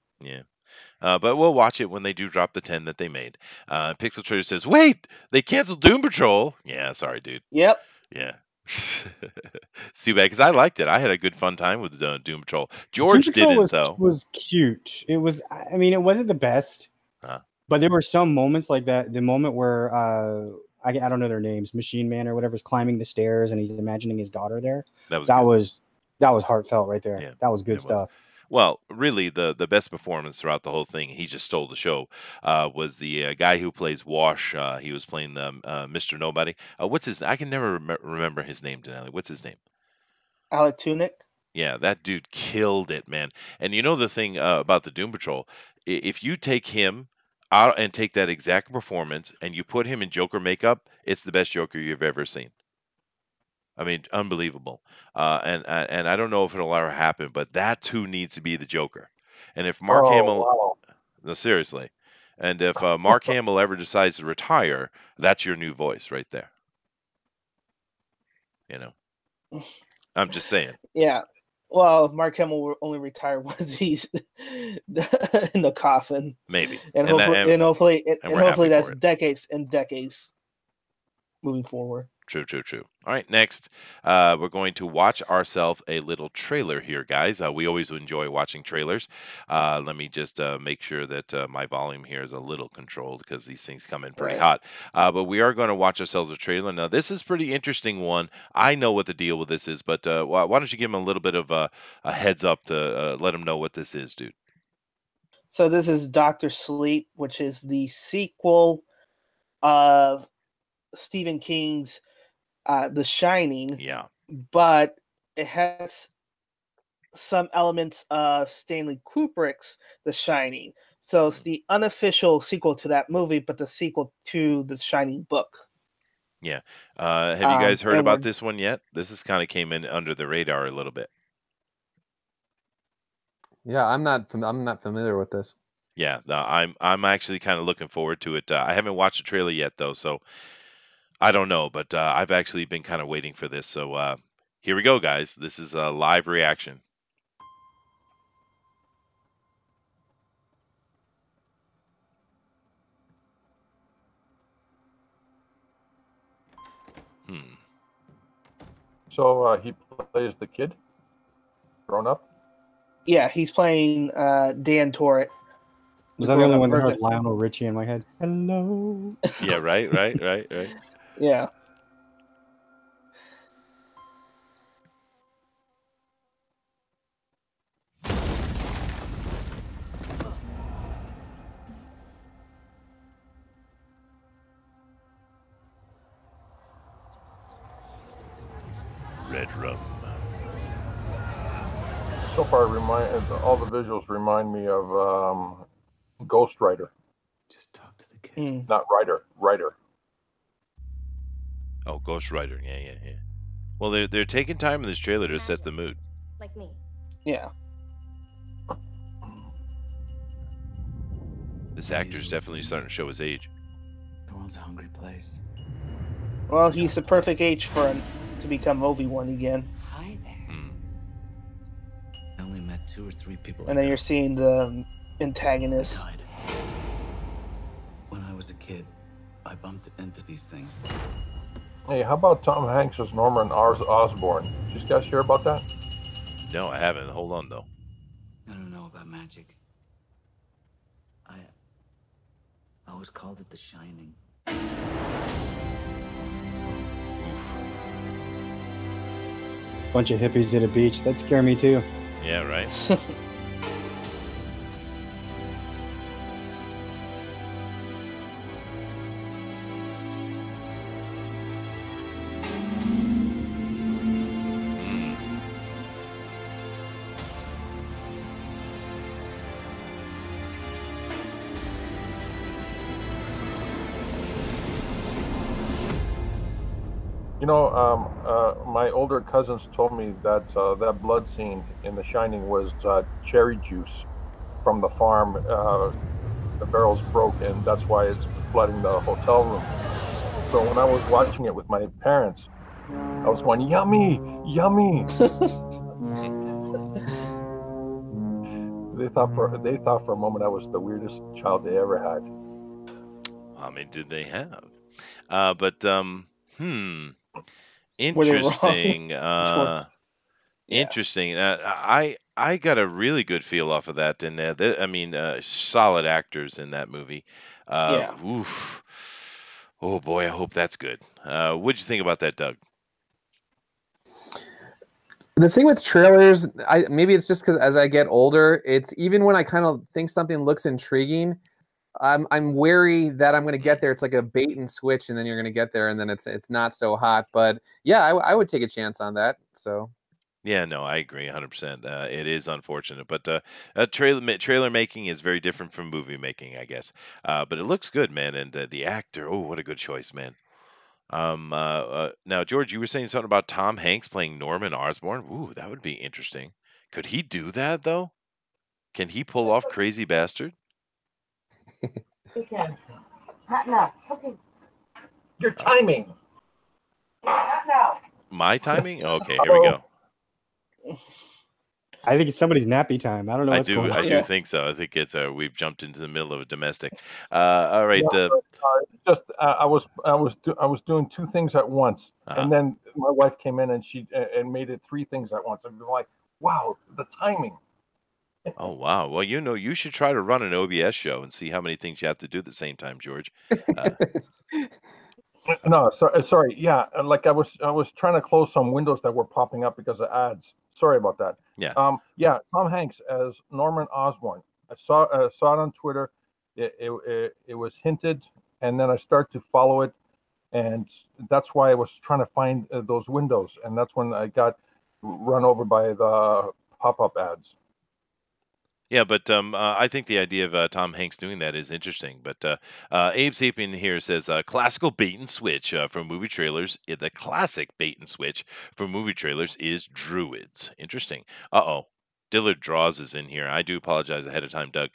Yeah. But we'll watch it when they do drop the 10 that they made. Pixel Trader says, wait, they canceled Doom Patrol. Yeah, sorry, dude. Yep. Yeah. It's too bad because I liked it. I had a good fun time with Doom Patrol. George didn't, though. It was cute. It was, I mean, it wasn't the best. But there were some moments like that. The moment where, I don't know their names, Machine Man or whatever, is climbing the stairs and he's imagining his daughter there. That was heartfelt right there. Yeah, that was good stuff. Well, really, the best performance throughout the whole thing, he just stole the show, was the guy who plays Wash. He was playing the Mr. Nobody. What's his name? I can never remember his name, Dinale. What's his name? Alec Tunick. Yeah, that dude killed it, man. And you know the thing about the Doom Patrol, if you take him out and take that exact performance and you put him in Joker makeup, it's the best Joker you've ever seen. I mean, unbelievable. And I don't know if it'll ever happen, but that's who needs to be the Joker. And if Mark Hamill, no, seriously, and if Mark Hamill ever decides to retire, that's your new voice right there. I'm just saying. Yeah. Well, Mark Hamill will only retire once he's in the coffin. Maybe. And hopefully that's decades and decades moving forward. True, true, true. All right, next, we're going to watch ourselves a little trailer here, guys. We always enjoy watching trailers. Let me just make sure that my volume here is a little controlled because these things come in pretty hot. But we are going to watch ourselves a trailer. Now, this is a pretty interesting one. I know what the deal with this is, but why don't you give them a little bit of a heads up to let them know what this is, dude? So this is Dr. Sleep, which is the sequel of Stephen King's The Shining. Yeah. But it has some elements of Stanley Kubrick's The Shining. So it's the unofficial sequel to that movie, but the sequel to the Shining book. Yeah. Have you guys heard about this one yet? This is kind of came in under the radar a little bit. Yeah, I'm not familiar with this. Yeah, I'm actually kind of looking forward to it. I haven't watched the trailer yet though, so I don't know, but I've actually been kind of waiting for this. So here we go, guys. This is a live reaction. So he plays the kid, grown up. Yeah, he's playing Dan Torrent. Was that the only one that heard Lionel Richie in my head? Hello. Yeah, right. Yeah. Red rum. So far, all the visuals remind me of Ghost Rider. Just talk to the kid. Not Rider. Oh, Ghost Rider. Yeah. Well, they're taking time in this trailer to set the mood. Like me. Yeah. This actor's definitely starting to show his age. The world's a hungry place. Well, he's the perfect age for him to become Obi-Wan again. Hi there. I only met 2 or 3 people. And then you're seeing the antagonist. When I was a kid, I bumped into these things. Hey, how about Tom Hanks as Norman Osborn? Did you guys hear about that? No, I haven't. Hold on, though. I don't know about magic. I always called it The Shining. Bunch of hippies at a beach. That scared me too. Yeah, right. You know, my older cousins told me that that blood scene in The Shining was cherry juice from the farm. The barrels broke, and that's why it's flooding the hotel room. So when I was watching it with my parents, I was going, yummy, yummy. They thought for a moment I was the weirdest child they ever had. How many did they have? Interesting. Interesting. I got a really good feel off of that, and solid actors in that movie. Oof. Oh boy, I hope that's good. What'd you think about that, Doug? The thing with trailers, maybe it's just because as I get older, it's even when I kind of think something looks intriguing, I'm wary that I'm going to get there. It's like a bait and switch, and then you're going to get there, and then it's not so hot. But yeah, I would take a chance on that. So yeah, no, I agree 100%. It is unfortunate, but trailer making is very different from movie making, I guess. But it looks good, man, and the actor, oh, what a good choice, man. Now, George, you were saying something about Tom Hanks playing Norman Osborn. Ooh, that would be interesting. Could he do that though? Can he pull off Crazy Bastard? He can. Not now. It's okay. Your timing. Not now. My timing? Okay, here we go. I think it's somebody's nappy time. I don't know what's going on. I do think so. I think it's we've jumped into the middle of a domestic. All right. Just I was doing two things at once, and then my wife came in and she made it three things at once. I'm like, wow, the timing. Oh wow! Well, you should try to run an OBS show and see how many things you have to do at the same time, George. No, sorry. Yeah, like I was trying to close some windows that were popping up because of ads. Sorry about that. Yeah. Yeah. Tom Hanks as Norman Osborn. I saw it on Twitter. It was hinted, and then I started to follow it, and that's why I was trying to find those windows, and that's when I got run over by the pop-up ads. Yeah, but I think the idea of Tom Hanks doing that is interesting. But Abe Sapien here says classical bait and switch for movie trailers. The classic bait and switch for movie trailers is druids. Interesting. Uh-oh. Dillard Draws is in here. I do apologize ahead of time, Doug.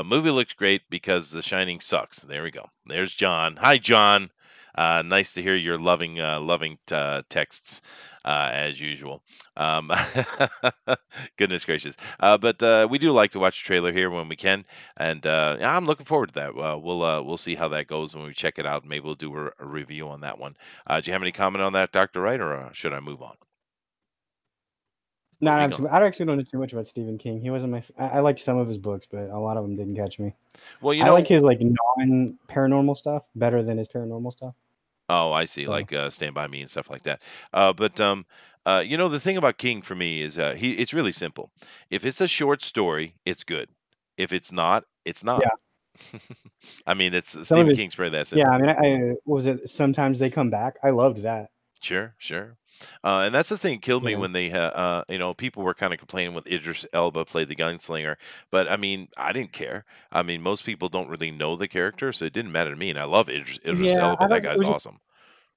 Movie looks great because The Shining sucks. There we go. There's John. Hi, John. Nice to hear your loving texts as usual. Goodness gracious. But we do like to watch the trailer here when we can, and I'm looking forward to that. We'll see how that goes when we check it out. Maybe we'll do a review on that one. Do you have any comment on that, Dr. Wright, or should I move on? No, I actually don't know too much about Stephen King. He wasn't I liked some of his books, but a lot of them didn't catch me. Well, I like his like non-paranormal stuff better than his paranormal stuff. Oh, I see. Like Stand By Me and stuff like that. But the thing about King for me is it's really simple. If it's a short story, it's good. If it's not, it's not. Yeah. I mean, it's Stephen King's pretty that simple. Yeah, I mean, was it Sometimes They Come Back? I loved that. Sure. And that's the thing killed me when they people were kind of complaining when Idris Elba played the gunslinger, but I mean, I didn't care. I mean, most people don't really know the character, so it didn't matter to me, and I love Idris Elba. That guy's awesome.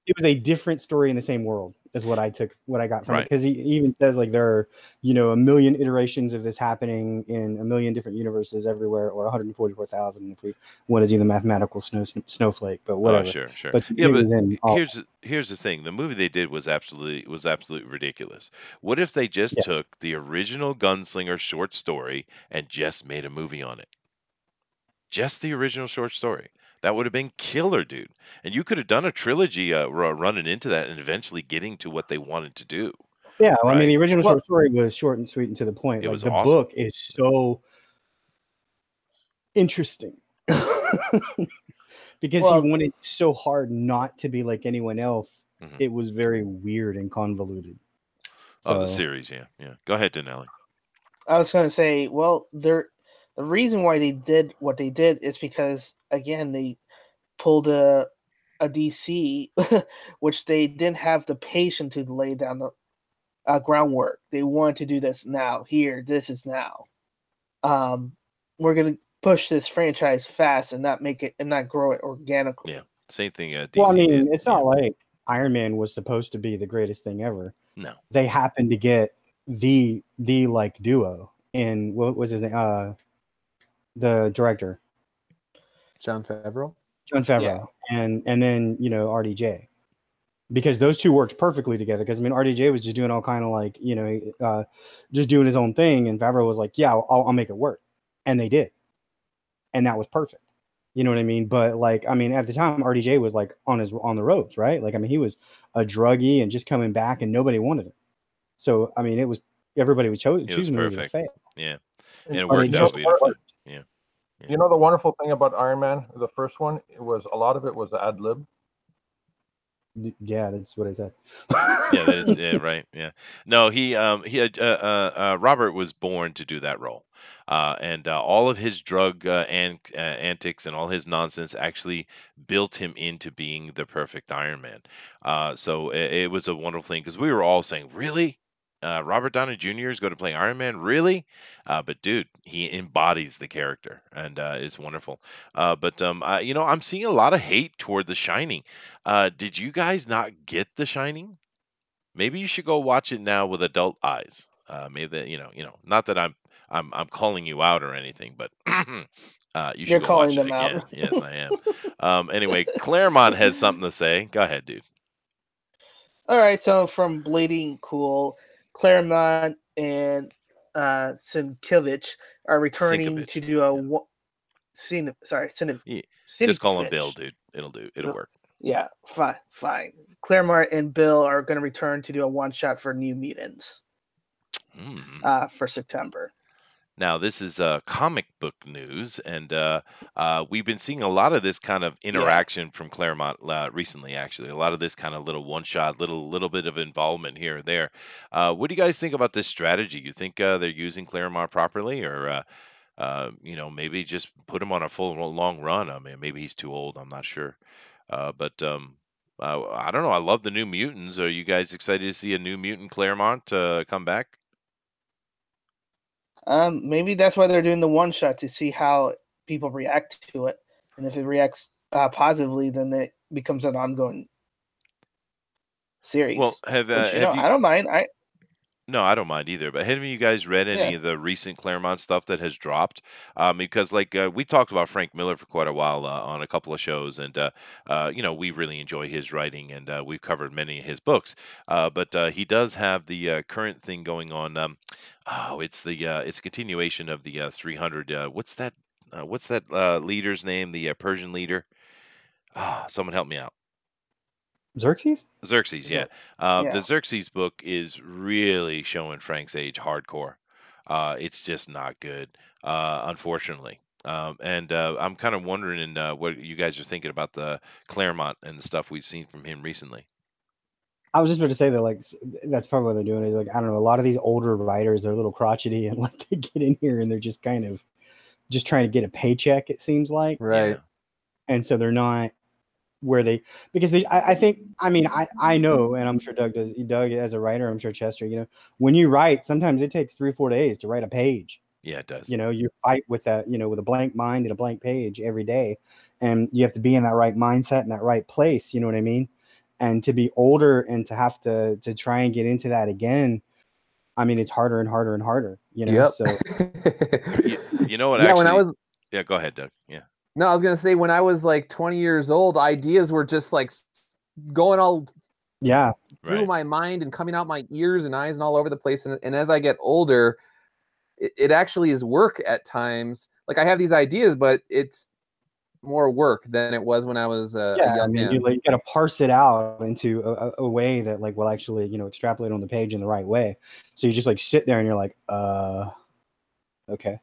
It was a different story in the same world, is what I got from it. Because he even says like there are, a million iterations of this happening in a million different universes everywhere, or 144,000 if we want to do the mathematical snowflake. But whatever. Oh, sure. But here's the thing: the movie they did was absolutely ridiculous. What if they just took the original Gunslinger short story and just made a movie on it? Just the original short story. That would have been killer, dude. And you could have done a trilogy running into that and eventually getting to what they wanted to do. Yeah, well, I mean, the original short story was short and sweet and to the point. It like was the awesome. book is so interesting because he wanted so hard not to be like anyone else. Mm-hmm. It was very weird and convoluted. The series, yeah. Go ahead, Dinale. I was going to say, the reason why they did what they did is because, again, they pulled a DC, which they didn't have the patience to lay down the groundwork. They wanted to do this now. This is now. We're going to push this franchise fast and not make it and not grow it organically. Yeah, same thing. DC well, I mean, did. It's not like Iron Man was supposed to be the greatest thing ever. No, they happened to get the like duo in what was his name? The director, Jon Favreau, and then RDJ, because those two worked perfectly together. Because I mean, RDJ was just doing all kind of like just doing his own thing, and Favreau was like, "Yeah, I'll make it work," and they did, and that was perfect. You know what I mean? But like, I mean, at the time, RDJ was like on the ropes, right? Like, I mean, he was a druggie and just coming back, and nobody wanted him. So I mean, everybody was choosing him to fail. Yeah, and it worked out beautifully. Yeah. The wonderful thing about Iron Man, the first one, a lot of it was ad lib. Yeah, that's what I said. Right. Yeah. No, he Robert was born to do that role, and all of his drug antics and all his nonsense actually built him into being the perfect Iron Man. So it was a wonderful thing because we were all saying, really? Robert Downey Jr. is going to play Iron Man, really? But dude, he embodies the character, and it's wonderful. I'm seeing a lot of hate toward The Shining. Did you guys not get The Shining? Maybe you should go watch it now with adult eyes. Maybe not that I'm calling you out or anything, but you should You're go calling watch them it again. out. Yes, I am. Anyway, Claremont has something to say. Go ahead, dude. All right, so from Bleeding Cool, Claremont and Sienkiewicz are returning to do a just call him Bill, dude. It'll work. Yeah, fine. Claremont and Bill are going to return to do a one-shot for New Mutants for September. Now, this is comic book news, and we've been seeing a lot of this kind of interaction from Claremont recently, actually. A lot of this kind of little one-shot, little bit of involvement here or there. What do you guys think about this strategy? You think they're using Claremont properly, or maybe just put him on a full long run? I mean, maybe he's too old. I'm not sure. But I don't know. I love the New Mutants. Are you guys excited to see a New Mutant Claremont come back? Maybe that's why they're doing the one shot, to see how people react to it, and if it reacts positively, then it becomes an ongoing series. Well, I don't mind. No, I don't mind either. But have you guys read any of the recent Claremont stuff that has dropped? Because we talked about Frank Miller for quite a while on a couple of shows, and we really enjoy his writing, and we've covered many of his books. But he does have the current thing going on. It's a continuation of the 300. What's that leader's name? The Persian leader. Someone help me out. Xerxes, yeah. The Xerxes book is really showing Frank's age hardcore. It's just not good, unfortunately. And I'm kind of wondering what you guys are thinking about the Claremont and the stuff we've seen from him recently. I was just about to say that, that's probably what they're doing. Is I don't know, a lot of these older writers, they're a little crotchety, and they get in here and they're just kind of just trying to get a paycheck, it seems like. Right. Yeah. And so they're not where they, because I know, and I'm sure Doug does, Doug as a writer, I'm sure Chester, when you write, sometimes it takes 3 or 4 days to write a page. Yeah, it does. You fight with that, with a blank mind and a blank page every day, and you have to be in that right mindset and that right place. You know what I mean? And to be older and to have to try and get into that again, I mean, it's harder and harder and harder. Yep. So you know what? Actually, when I was, go ahead, Doug. Yeah. No, I was gonna say, when I was 20 years old, ideas were just going all through my mind and coming out my ears and eyes and all over the place. And as I get older, it actually is work at times. I have these ideas, but it's more work than it was when I was a young man. You got to parse it out into a way that will actually extrapolate on the page in the right way. So you just sit there and you're like, okay.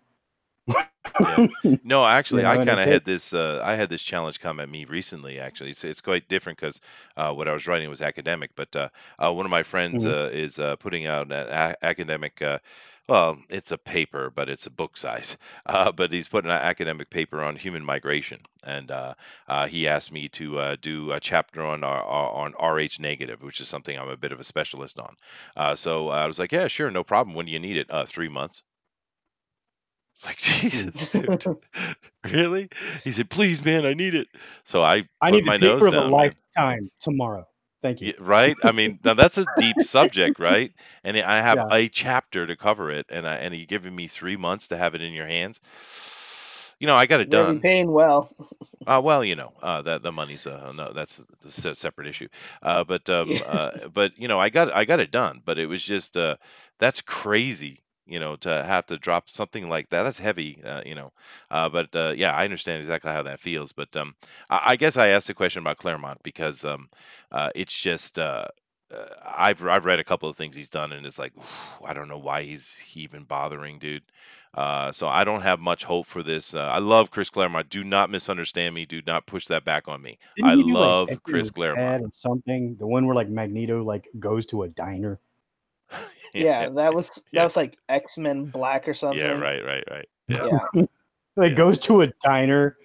Yeah. No, actually, I kind of had this. I had this challenge come at me recently. Actually, it's quite different because what I was writing was academic. But one of my friends is putting out an academic. Well, it's a paper, but it's a book size. But he's putting an academic paper on human migration, and he asked me to do a chapter on Rh negative, which is something I'm a bit of a specialist on. So I was like, yeah, sure, no problem. When do you need it? 3 months. It's like, Jesus, dude. Really? He said, please, man, I need it. So I need my the paper nose of down, a lifetime tomorrow. Thank you. Yeah, right? I mean, now that's a deep subject, right? And I have a chapter to cover it, and you're giving me 3 months to have it in your hands. I got it done. You're paying well. Well, that the money's no, that's a separate issue. But I got it done. But it was just that's crazy. To have to drop something like that, that's heavy, but I understand exactly how that feels. But I guess I asked the question about Claremont because it's just I've read a couple of things he's done, and it's like, I don't know why he's even bothering, dude. So I don't have much hope for this. I love Chris Claremont. Do not misunderstand me. Do not push that back on me. I love Chris Claremont. Or something. The one where Magneto goes to a diner. Yeah, that was like X-Men Black or something. Yeah, right. Yeah. Goes to a diner,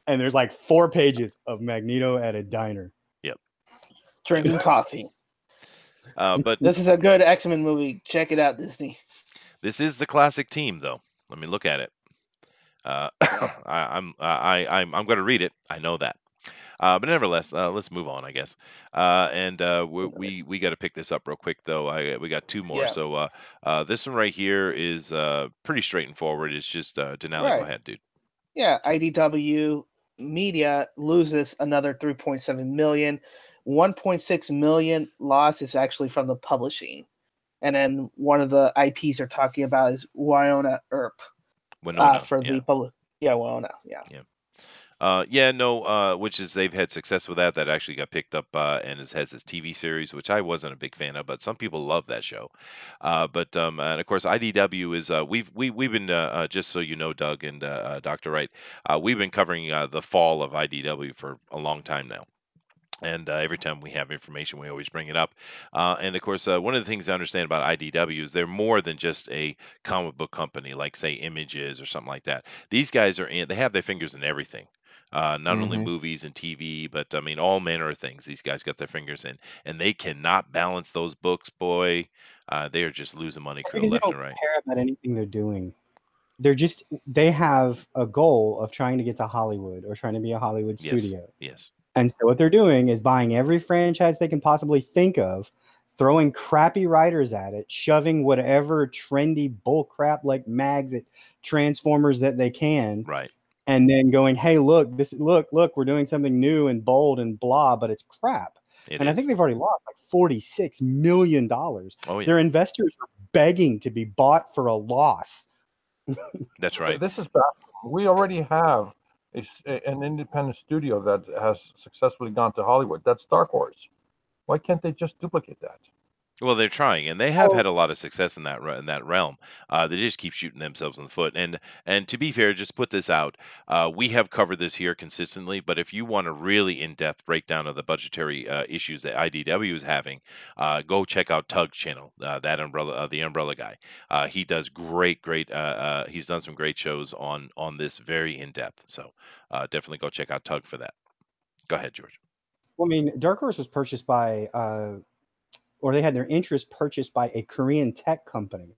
and there's 4 pages of Magneto at a diner. Yep. Drinking coffee. But this is a good X-Men movie. Check it out, Disney. This is the classic team, though. Let me look at it. I'm going to read it. I know that. But nevertheless, let's move on, I guess. And we got to pick this up real quick, though. We got 2 more. Yeah. So this one right here is pretty straightforward. It's just Dinale. Right. Go ahead, dude. Yeah, IDW Media loses another $3.7 million. $1.6 million loss is actually from the publishing. and then one of the IPs they're talking about is Winona Earp. Winona, for yeah. the public. Yeah, Winona, yeah. Which is they've had success with that. That actually got picked up and has this TV series, which I wasn't a big fan of, but some people love that show. And of course IDW is we've been just so you know, Doug and Dr. Wright, we've been covering the fall of IDW for a long time now. And every time we have information, we always bring it up. And of course, one of the things I understand about IDW is they're more than just a comic book company, like say Images or something like that. These guys they have their fingers in everything. Not only movies and TV, but I mean all manner of things. These guys got their fingers in, and they cannot balance those books, boy. They are just losing money Because left they and don't right. care about anything they're doing. They have a goal of trying to get to Hollywood or trying to be a Hollywood studio. Yes. And so what they're doing is buying every franchise they can possibly think of, throwing crappy writers at it, shoving whatever trendy bull crap like mags at Transformers that they can. Right. And then going, hey, look, we're doing something new and bold and blah, but it's crap. I think they've already lost like $46 million. Oh, yeah. Their investors are begging to be bought for a loss. That's right. This is baffling. We already have an independent studio that has successfully gone to Hollywood. That's Dark Horse. Why can't they just duplicate that? Well, they're trying, and they have had a lot of success in that realm. They just keep shooting themselves in the foot. And to be fair, just put this out. We have covered this here consistently, but if you want a really in-depth breakdown of the budgetary issues that IDW is having, go check out Tug's channel. The Umbrella guy. He does great. He's done some great shows on this very in-depth. So definitely go check out Tug for that. Go ahead, George. Well, I mean, Dark Horse was purchased by. Or they had their interest purchased by a Korean tech company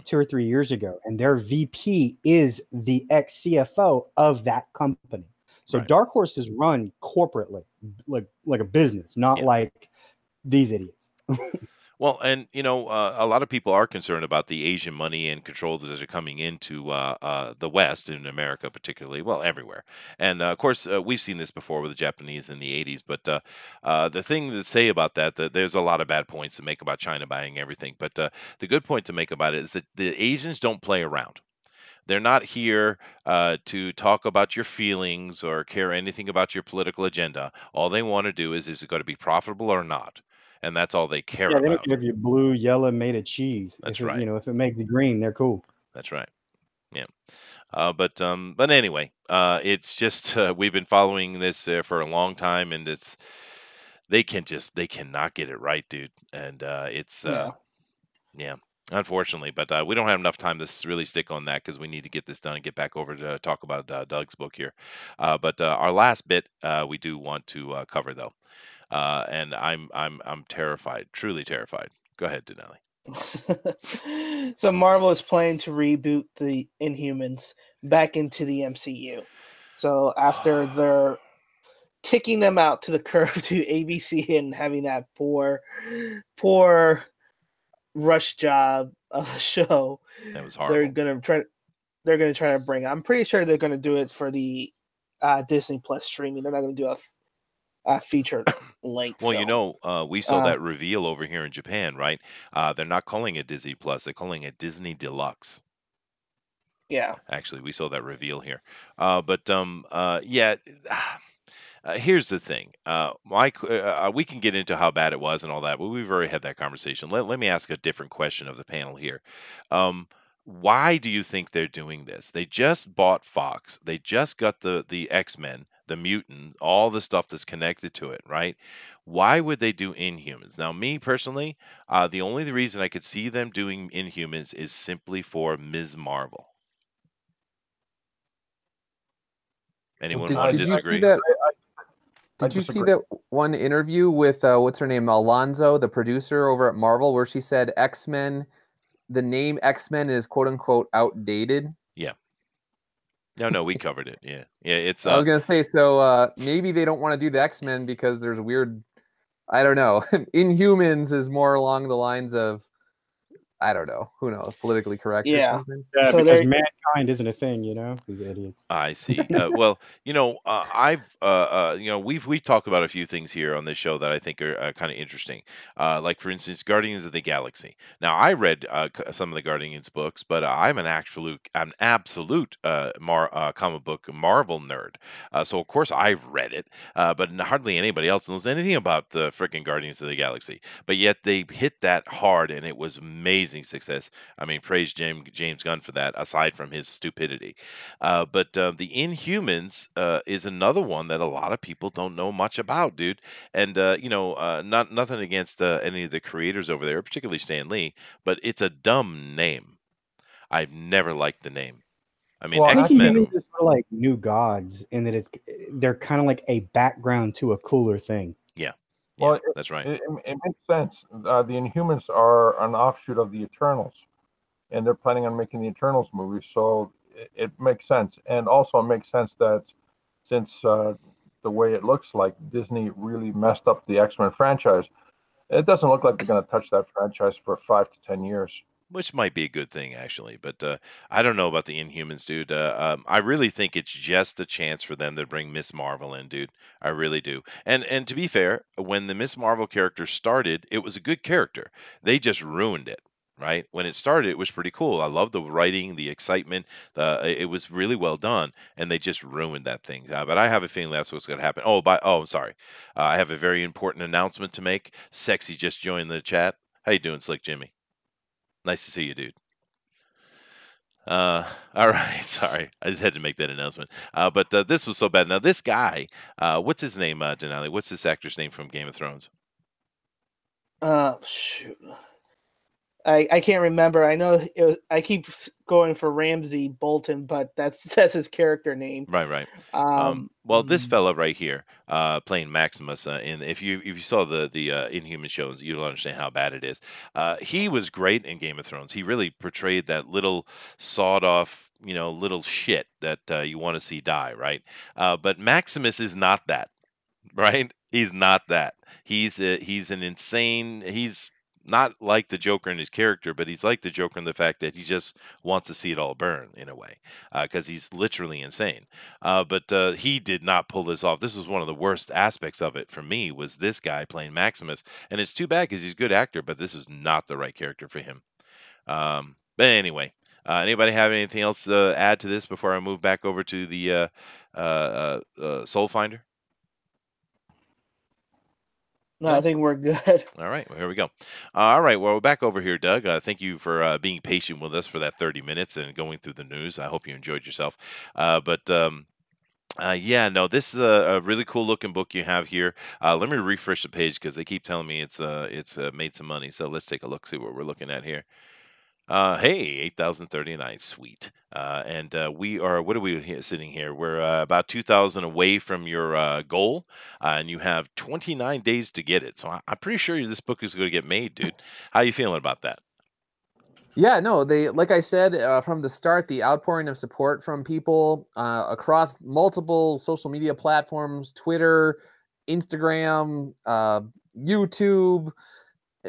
2 or 3 years ago. And their VP is the ex-CFO of that company. So Dark Horse is run corporately, like a business, not like these idiots. Well, and a lot of people are concerned about the Asian money and control that are coming into the West, in America particularly, well, everywhere. And of course, we've seen this before with the Japanese in the 80s. But the thing to say about that there's a lot of bad points to make about China buying everything. But the good point to make about it is that the Asians don't play around. They're not here to talk about your feelings or care anything about your political agenda. All they want to do is it going to be profitable or not? And that's all they care about. They don't care if you're blue, yellow, made of cheese. That's right. If it makes it green, they're cool. That's right. Yeah. But anyway, it's just we've been following this for a long time, and they cannot get it right, dude. And it's unfortunately, but we don't have enough time to really stick on that because we need to get this done and get back over to talk about Doug's book here. But our last bit we do want to cover though. And I'm terrified, truly terrified. Go ahead, Dinale. So Marvel is planning to reboot the Inhumans back into the MCU. So after they're kicking them out to the curb to ABC and having that poor rush job of a show, that was horrible. They're gonna try to bring. I'm pretty sure they're gonna do it for the Disney Plus streaming. They're not gonna do a feature length. Well, we saw that reveal over here in Japan, right? They're not calling it Disney Plus; they're calling it Disney Deluxe. Yeah. Actually, we saw that reveal here. Here's the thing. We can get into how bad it was and all that, but we've already had that conversation. Let me ask a different question of the panel here. Why do you think they're doing this? They just bought Fox. They just got the X-Men, the mutant, all the stuff that's connected to it, right? Why would they do Inhumans? Now, me personally, the only reason I could see them doing Inhumans is simply for Ms. Marvel. Anyone want to disagree? Did you see that one interview with what's her name, Alonzo, the producer over at Marvel, where she said X-Men, the name X-Men is quote unquote outdated? Yeah. No, we covered it. Yeah. It's. I was gonna say, so maybe they don't want to do the X-Men because there's weird. I don't know. Inhumans is more along the lines of I don't know. Who knows? Politically correct or Yeah. something. Yeah, So because there- mankind isn't a thing, you know, these idiots. I see. Well, we've talked about a few things here on this show that I think are kind of interesting. Like for instance, Guardians of the Galaxy. Now, I read some of the Guardians books, but I'm an absolute comic book Marvel nerd. So of course I've read it, but hardly anybody else knows anything about the freaking Guardians of the Galaxy. But yet they hit that hard, and it was amazing success. I mean, praise James Gunn for that. Aside from his stupidity. But the Inhumans is another one that a lot of people don't know much about, dude. And not nothing against any of the creators over there, particularly Stan Lee, but it's a dumb name. I've never liked the name. I mean, Well, I think X Men. humans is sort of like new gods in that they're kind of like a background to a cooler thing. Yeah, Well, that's right. it makes sense. The Inhumans are an offshoot of the Eternals, and they're planning on making the Eternals movie, so it makes sense. And also, it makes sense that since the way it looks like Disney really messed up the X-Men franchise, it doesn't look like they're going to touch that franchise for 5 to 10 years. Which might be a good thing, actually. But I don't know about the Inhumans, dude. I really think it's just a chance for them to bring Miss Marvel in, dude. I really do. And to be fair, when the Miss Marvel character started, it was a good character. They just ruined it. Right when it started, it was pretty cool. I love the writing, the excitement. It was really well done, and they just ruined that thing. But I have a feeling that's what's going to happen. I'm sorry. I have a very important announcement to make. Sexy just joined the chat. How you doing, Slick Jimmy? Nice to see you, dude. All right, sorry, I just had to make that announcement. But this was so bad. Now, this guy, what's his name, Dinale? What's this actor's name from Game of Thrones? Shoot. I can't remember. I know I keep going for Ramsey Bolton, but that's his character name. Right. Well, this fella right here, playing Maximus, and if you saw the Inhuman shows, you'll understand how bad it is. He was great in Game of Thrones. He really portrayed that little sawed off, little shit that you want to see die, right? But Maximus is not that, right? He's not that. He's an insane. He's not like the Joker in his character, but he's like the Joker in the fact that he just wants to see it all burn in a way, because he's literally insane. But he did not pull this off. This was one of the worst aspects of it for me, was this guy playing Maximus, and it's too bad because he's a good actor, but this is not the right character for him. But anyway, anybody have anything else to add to this before I move back over to the Soul Finder? No, I think we're good. All right, well, here we go. All right, well, we're back over here, Doug. Thank you for being patient with us for that 30 minutes and going through the news. I hope you enjoyed yourself. Yeah, no, this is a really cool looking book you have here. Let me refresh the page because they keep telling me it's made some money. So let's take a look, see what we're looking at here. Hey, 8,039, sweet. And we are, what are we sitting here? We're about 2,000 away from your goal, and you have 29 days to get it. So I'm pretty sure this book is going to get made, dude. How you feeling about that? Yeah, no, like I said from the start, the outpouring of support from people across multiple social media platforms, Twitter, Instagram, YouTube,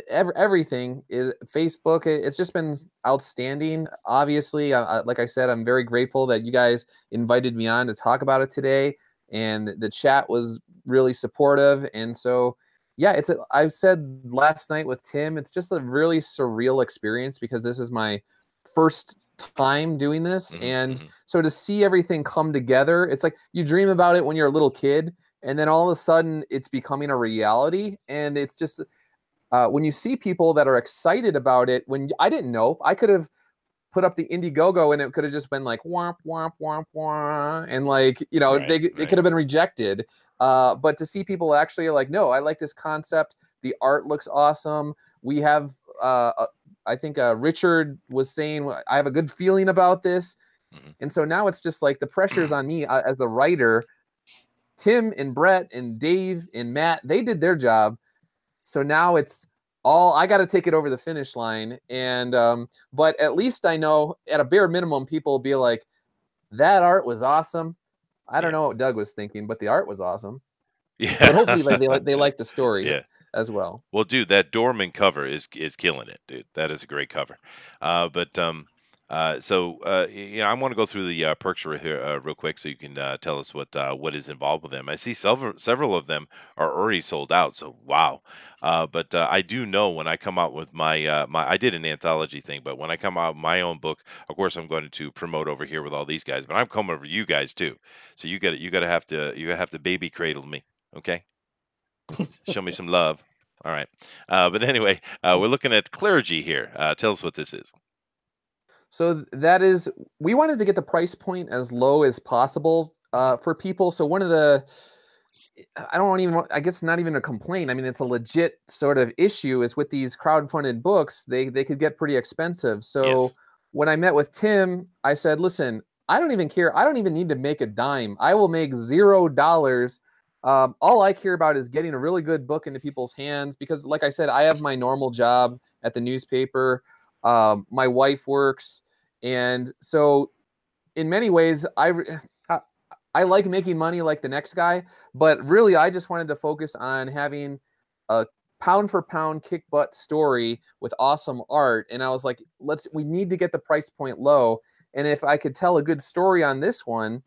everything is Facebook. It's just been outstanding. Obviously, like I said, I'm very grateful that you guys invited me on to talk about it today, and the chat was really supportive. And so, yeah, I said last night with Tim, it's just a really surreal experience because this is my first time doing this. And so to see everything come together, it's like you dream about it when you're a little kid, and then all of a sudden it's becoming a reality. And it's just when you see people that are excited about it, when I didn't know, I could have put up the Indiegogo and it could have just been like womp womp womp womp, and like it could have been rejected. But to see people actually like, no, I like this concept. The art looks awesome. We have, I think Richard was saying, I have a good feeling about this. And so now it's just like the pressure's on me as the writer. Tim and Brett and Dave and Matt, they did their job. So now it's all, I got to take it over the finish line. And, but at least I know at a bare minimum, people will be like, that art was awesome. I don't know what Doug was thinking, but the art was awesome. Yeah. But hopefully they like the story. Yeah. as well. Well, dude, that Dorman cover is killing it, dude. That is a great cover. But I want to go through the perks here real quick, so you can tell us what is involved with them. I see several of them are already sold out, so wow. But I do know when I come out with my I did an anthology thing, but when I come out with my own book, of course I'm going to promote over here with all these guys, but I'm coming over you guys too. So you have to baby cradle me, okay? Show me some love. All right. But anyway, we're looking at clergy here. Tell us what this is. So we wanted to get the price point as low as possible for people. So one of the, I guess not even a complaint. I mean, it's a legit sort of issue is with these crowdfunded books, they could get pretty expensive. So Yes. when I met with Tim, I said, listen, I don't even care. I don't even need to make a dime. I will make $0. All I care about is getting a really good book into people's hands because, like I said, I have my normal job at the newspaper. My wife works, and so in many ways, I like making money like the next guy, but really, I just wanted to focus on having a pound for pound kick butt story with awesome art. And I was like, we need to get the price point low. And if I could tell a good story on this one,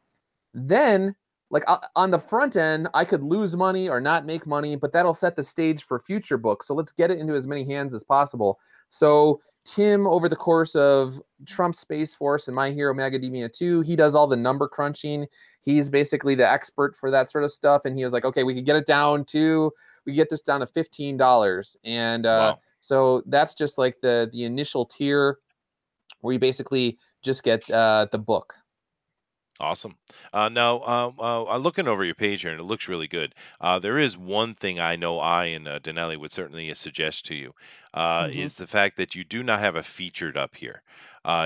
then like on the front end, I could lose money or not make money, but that'll set the stage for future books. So let's get it into as many hands as possible. So Tim, over the course of Trump Space Force and My Hero Macadamia 2, he does all the number crunching. He's basically the expert for that sort of stuff. And he was like, okay, we could get this down to $15. And Wow. so that's just like the initial tier where you basically just get the book. Awesome. Now, looking over your page here, and it looks really good. There is one thing I know I and Dinale would certainly suggest to you, is the fact that you do not have a featured up here.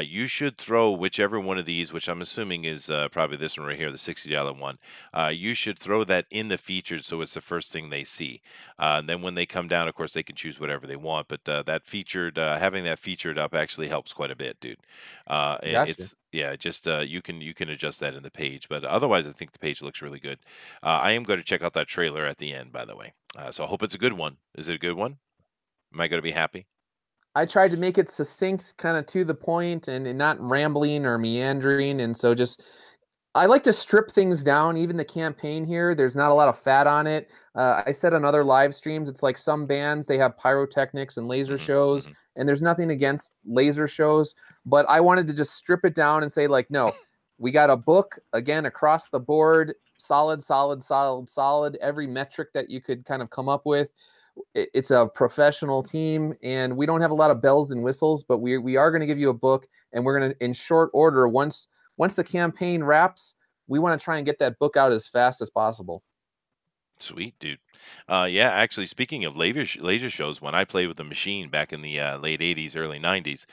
You should throw whichever one of these, which I'm assuming is probably this one right here, the $60 one. You should throw that in the featured, so it's the first thing they see. And then when they come down, of course, they can choose whatever they want. But that featured, having that featured up actually helps quite a bit, dude. Gotcha. It's yeah, just you can adjust that in the page, but otherwise, I think the page looks really good. I am going to check out that trailer at the end, by the way. So I hope it's a good one. Is it a good one? Am I going to be happy? I tried to make it succinct, kind of to the point, and not rambling or meandering. And so I like to strip things down. Even the campaign here, there's not a lot of fat on it. I said on other live streams, it's like some bands, they have pyrotechnics and laser shows, and there's nothing against laser shows, but I wanted to just strip it down and say, like, no, we got a book, again, across the board, solid, solid, solid, solid, every metric that you could kind of come up with. It's a professional team, and we don't have a lot of bells and whistles, but we are going to give you a book, and we're going to, in short order, once the campaign wraps, we want to try and get that book out as fast as possible. Sweet, dude. Yeah, actually, speaking of laser shows, when I played with the machine back in the late 80s, early 90s,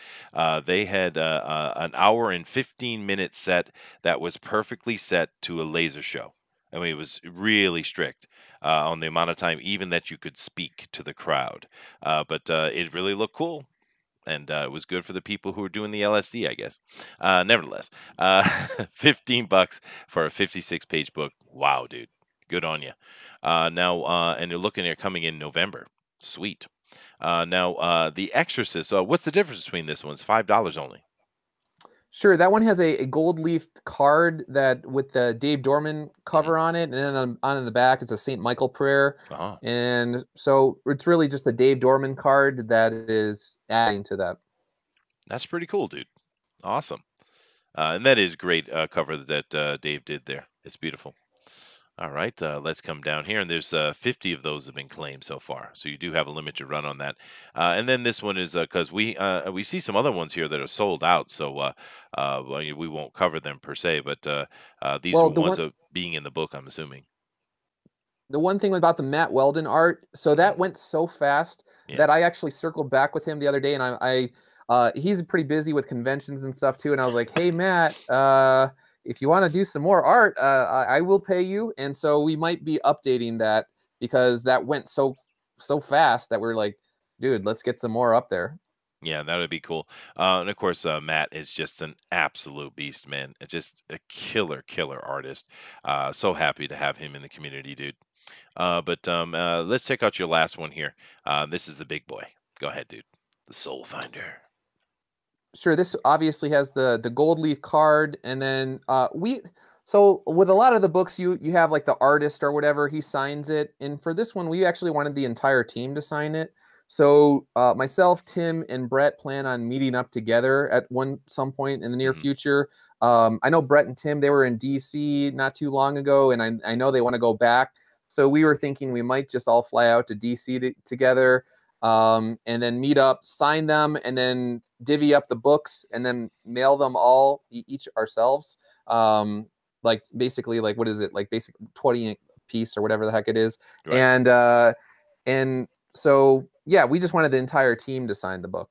they had an hour and 15-minute set that was perfectly set to a laser show. I mean, it was really strict on the amount of time, even that you could speak to the crowd. But it really looked cool. And it was good for the people who were doing the LSD, I guess. Nevertheless, $15 for a 56-page book. Wow, dude. Good on you. Now, and you're looking at coming in November. Sweet. Now, The Exorcist. What's the difference between this one? It's $5 only. Sure, that one has a gold leafed card that with the Dave Dorman cover on it, and then on the back it's a St. Michael prayer. And so it's really just the Dave Dorman card that is adding to that. That's pretty cool, dude. Awesome. And that is great cover that Dave did there. It's beautiful. All right, let's come down here, and there's 50 of those have been claimed so far, so you do have a limited run on that. And then this one is because we see some other ones here that are sold out, so we won't cover them per se, but these are the ones being in the book, I'm assuming. The one thing about the Matt Weldon art, so that went so fast that I actually circled back with him the other day, and he's pretty busy with conventions and stuff too, and I was like, hey, Matt, if you want to do some more art, I will pay you. And so we might be updating that because that went so fast that we're like, dude, let's get some more up there. Yeah, that would be cool. And of course, Matt is just an absolute beast, man. It's just a killer artist. So happy to have him in the community, dude. But let's check out your last one here. This is the big boy. Go ahead, dude. The Soul Finder. Sure, this obviously has the gold leaf card, and then we so with a lot of the books you have like the artist or whatever, he signs it, and for this one we actually wanted the entire team to sign it. So myself, Tim, and Brett plan on meeting up together at some point in the near future. I know Brett and Tim, they were in DC not too long ago, and I know they want to go back. So we were thinking we might just all fly out to DC together, and then meet up, sign them, and then divvy up the books, and then mail them all each ourselves. Like basically, like what is it? Like basic 20 a piece or whatever the heck it is. Right. And so yeah, we just wanted the entire team to sign the book.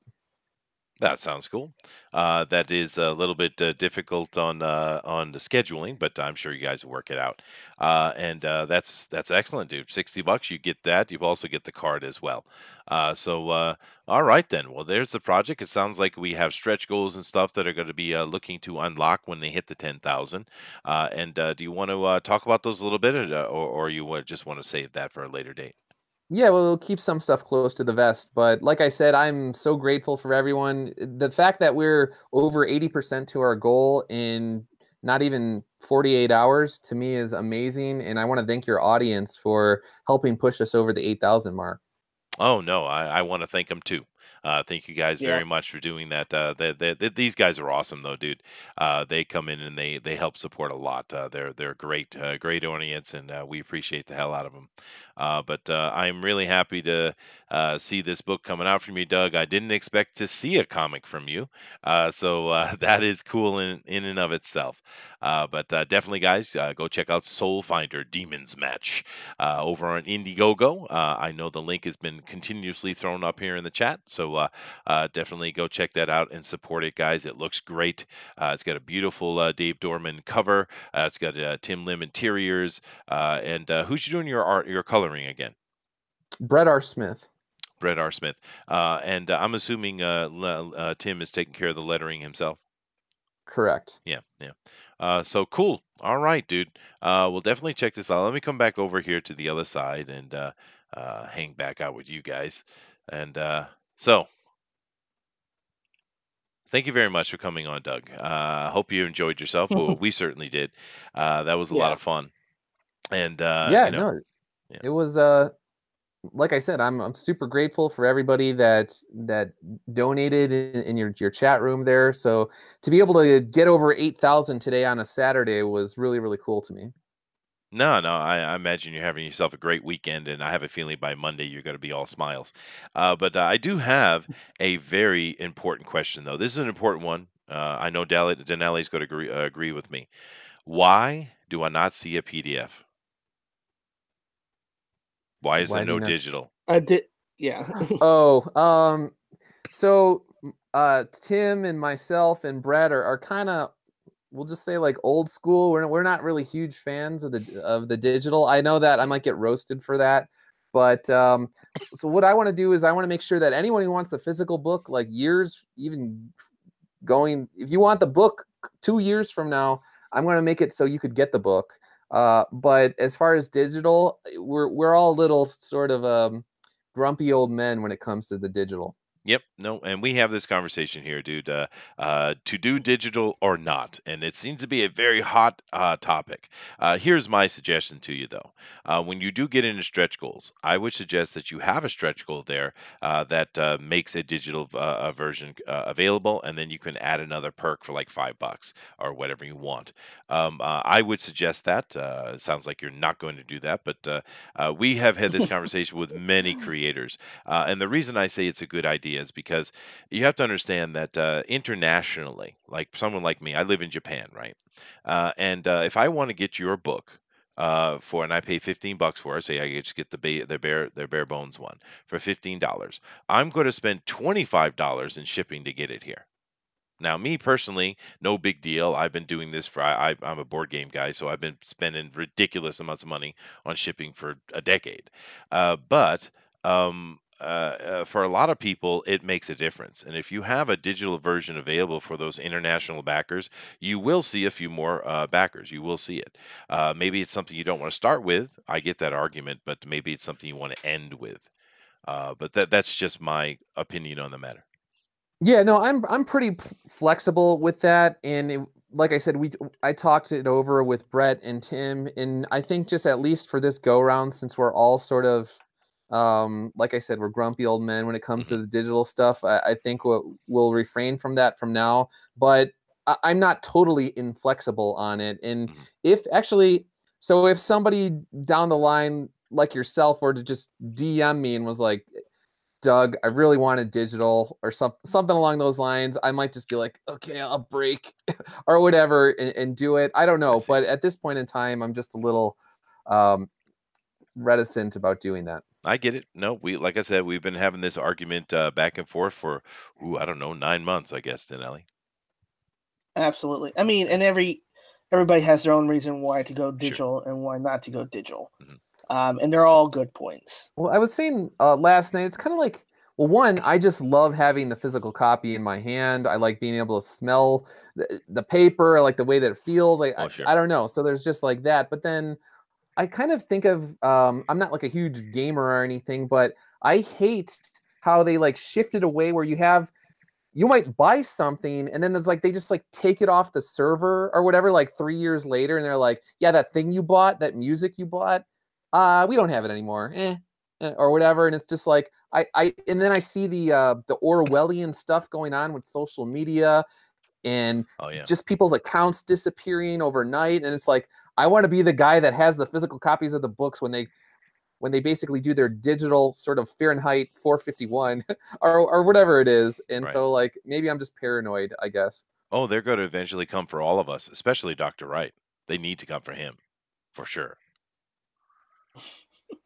That sounds cool. That is a little bit difficult on the scheduling, but I'm sure you guys will work it out. And that's excellent, dude. $60, you get that. You also get the card as well. All right then. Well, there's the project. It sounds like we have stretch goals and stuff that are going to be looking to unlock when they hit the 10,000. Do you want to talk about those a little bit, or you just want to save that for a later date? Yeah, well, we'll keep some stuff close to the vest. But like I said, I'm so grateful for everyone. The fact that we're over 80% to our goal in not even 48 hours, to me, is amazing. And I want to thank your audience for helping push us over the 8,000 mark. Oh, no, I want to thank them too. Thank you guys very much for doing that. These guys are awesome, though, dude. They come in and they help support a lot. They're great, great audience, and we appreciate the hell out of them. I'm really happy to see this book coming out from you, Doug. I didn't expect to see a comic from you, so that is cool in and of itself. Definitely, guys, go check out Soul Finder Demons Match over on Indiegogo. I know the link has been continuously thrown up here in the chat, so definitely go check that out and support it, guys. It looks great. It's got a beautiful Dave Dorman cover. It's got Tim Lim interiors. And who's doing your coloring again? Brett R. Smith. Brett R. Smith. And I'm assuming Tim is taking care of the lettering himself. Correct. Yeah. So cool. All right, dude. We'll definitely check this out. Let me come back over here to the other side and hang back out with you guys. And so, thank you very much for coming on, Doug. Hope you enjoyed yourself. Well, we certainly did. That was a lot of fun. And it was like I said, I'm super grateful for everybody that donated in your chat room there. So to be able to get over 8,000 today on a Saturday was really, really cool to me. No, I imagine you're having yourself a great weekend, and I have a feeling by Monday you're going to be all smiles. I do have a very important question, though. This is an important one. I know Dinale is going to agree with me. Why do I not see a PDF? Why is there no digital? I did, yeah. So Tim and myself and Brett are kind of, we'll just say, like old school. We're not really huge fans of the digital. I know that I might get roasted for that, but so what I want to do is I want to make sure that anyone who wants the physical book, like years, even going, if you want the book 2 years from now, I'm going to make it so you could get the book. But as far as digital, we're all little sort of grumpy old men when it comes to the digital. Yep. No, and we have this conversation here, dude. To do digital or not, and it seems to be a very hot topic. Here's my suggestion to you, though. When you do get into stretch goals, I would suggest that you have a stretch goal there that makes a digital version available, and then you can add another perk for like $5 or whatever you want. I would suggest that. It sounds like you're not going to do that, but we have had this conversation with many creators, and the reason I say it's a good idea is because you have to understand that internationally, like someone like me, I live in Japan, right? If I want to get your book and I pay $15 for it, say I just get their bare bones one for $15, I'm going to spend $25 in shipping to get it here. Now, me personally, no big deal. I've been doing this I'm a board game guy, so I've been spending ridiculous amounts of money on shipping for a decade. for a lot of people, it makes a difference. And if you have a digital version available for those international backers, you will see a few more backers. You will see it. Maybe it's something you don't want to start with. I get that argument, but maybe it's something you want to end with. But that's just my opinion on the matter. Yeah, no, I'm pretty flexible with that, and like I said, I talked it over with Brett and Tim, and I think just at least for this go round, since we're all sort of, like I said, we're grumpy old men when it comes to the digital stuff. I think we'll refrain from that from now, but I'm not totally inflexible on it. And if somebody down the line like yourself were to just DM me and was like, Doug, I really wanted digital or something along those lines, I might just be like, okay, I'll break or whatever and do it. I don't know. But at this point in time, I'm just a little reticent about doing that. I get it. No, like I said, we've been having this argument back and forth for, I don't know, 9 months, I guess, Dinale. Absolutely. I mean, and everybody has their own reason why to go digital and why not to go digital. And they're all good points. Well, I was saying last night, it's kind of like, well, one, I just love having the physical copy in my hand. I like being able to smell the paper. I like the way that it feels. Like, I don't know. So there's just like that. But then I kind of think of, I'm not like a huge gamer or anything, but I hate how they like shifted away where you might buy something and then there's like, they just like take it off the server or whatever, like 3 years later. And they're like, yeah, that thing you bought, that music you bought, we don't have it anymore, or whatever. And it's just like, and then I see the Orwellian stuff going on with social media and just people's accounts disappearing overnight. And it's like, I want to be the guy that has the physical copies of the books when they basically do their digital sort of Fahrenheit 451 or whatever it is. And so like, maybe I'm just paranoid, I guess. Oh, they're going to eventually come for all of us, especially Dr. Wright. They need to come for him, for sure.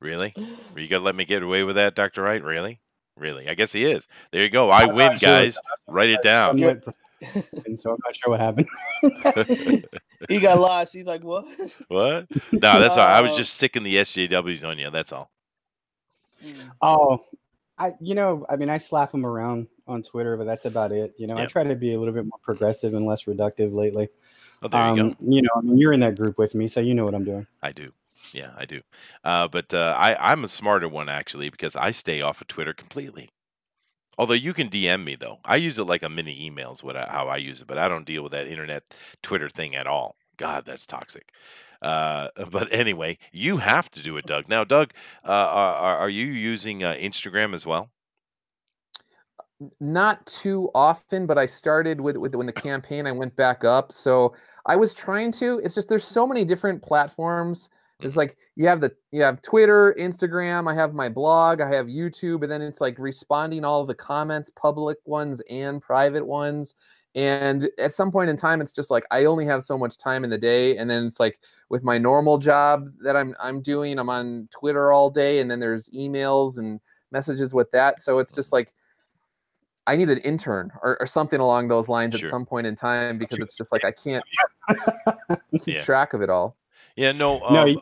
Really? Are you gonna let me get away with that, Dr. Wright? Really? Really? I guess he is. There you go. I win, guys. Write it down. And so I'm not sure what happened. He got lost. He's like, what? What? No, that's all right. I was just sicking the SJWs on you. That's all. Oh, I mean, I slap him around on Twitter, but that's about it. I try to be a little bit more progressive and less reductive lately. Oh, there you go. I mean, you're in that group with me, so you know what I'm doing. I do. Yeah, I do. But I'm a smarter one, actually, because I stay off of Twitter completely. Although you can DM me, though. I use it like a mini email is how I use it, but I don't deal with that internet Twitter thing at all. God, that's toxic. But anyway, you have to do it, Doug. Now, Doug, are you using Instagram as well? Not too often, but I started with when the campaign, I went back up. So I was trying to. It's just there's so many different platforms. It's like you have Twitter, Instagram, I have my blog, I have YouTube, and then it's like responding all of the comments, public ones and private ones. And at some point in time, it's just like I only have so much time in the day. And then it's like with my normal job that I'm doing, I'm on Twitter all day, and then there's emails and messages with that. So it's just like I need an intern or something along those lines at some point in time, because it's just like I can't keep track of it all. Yeah, no.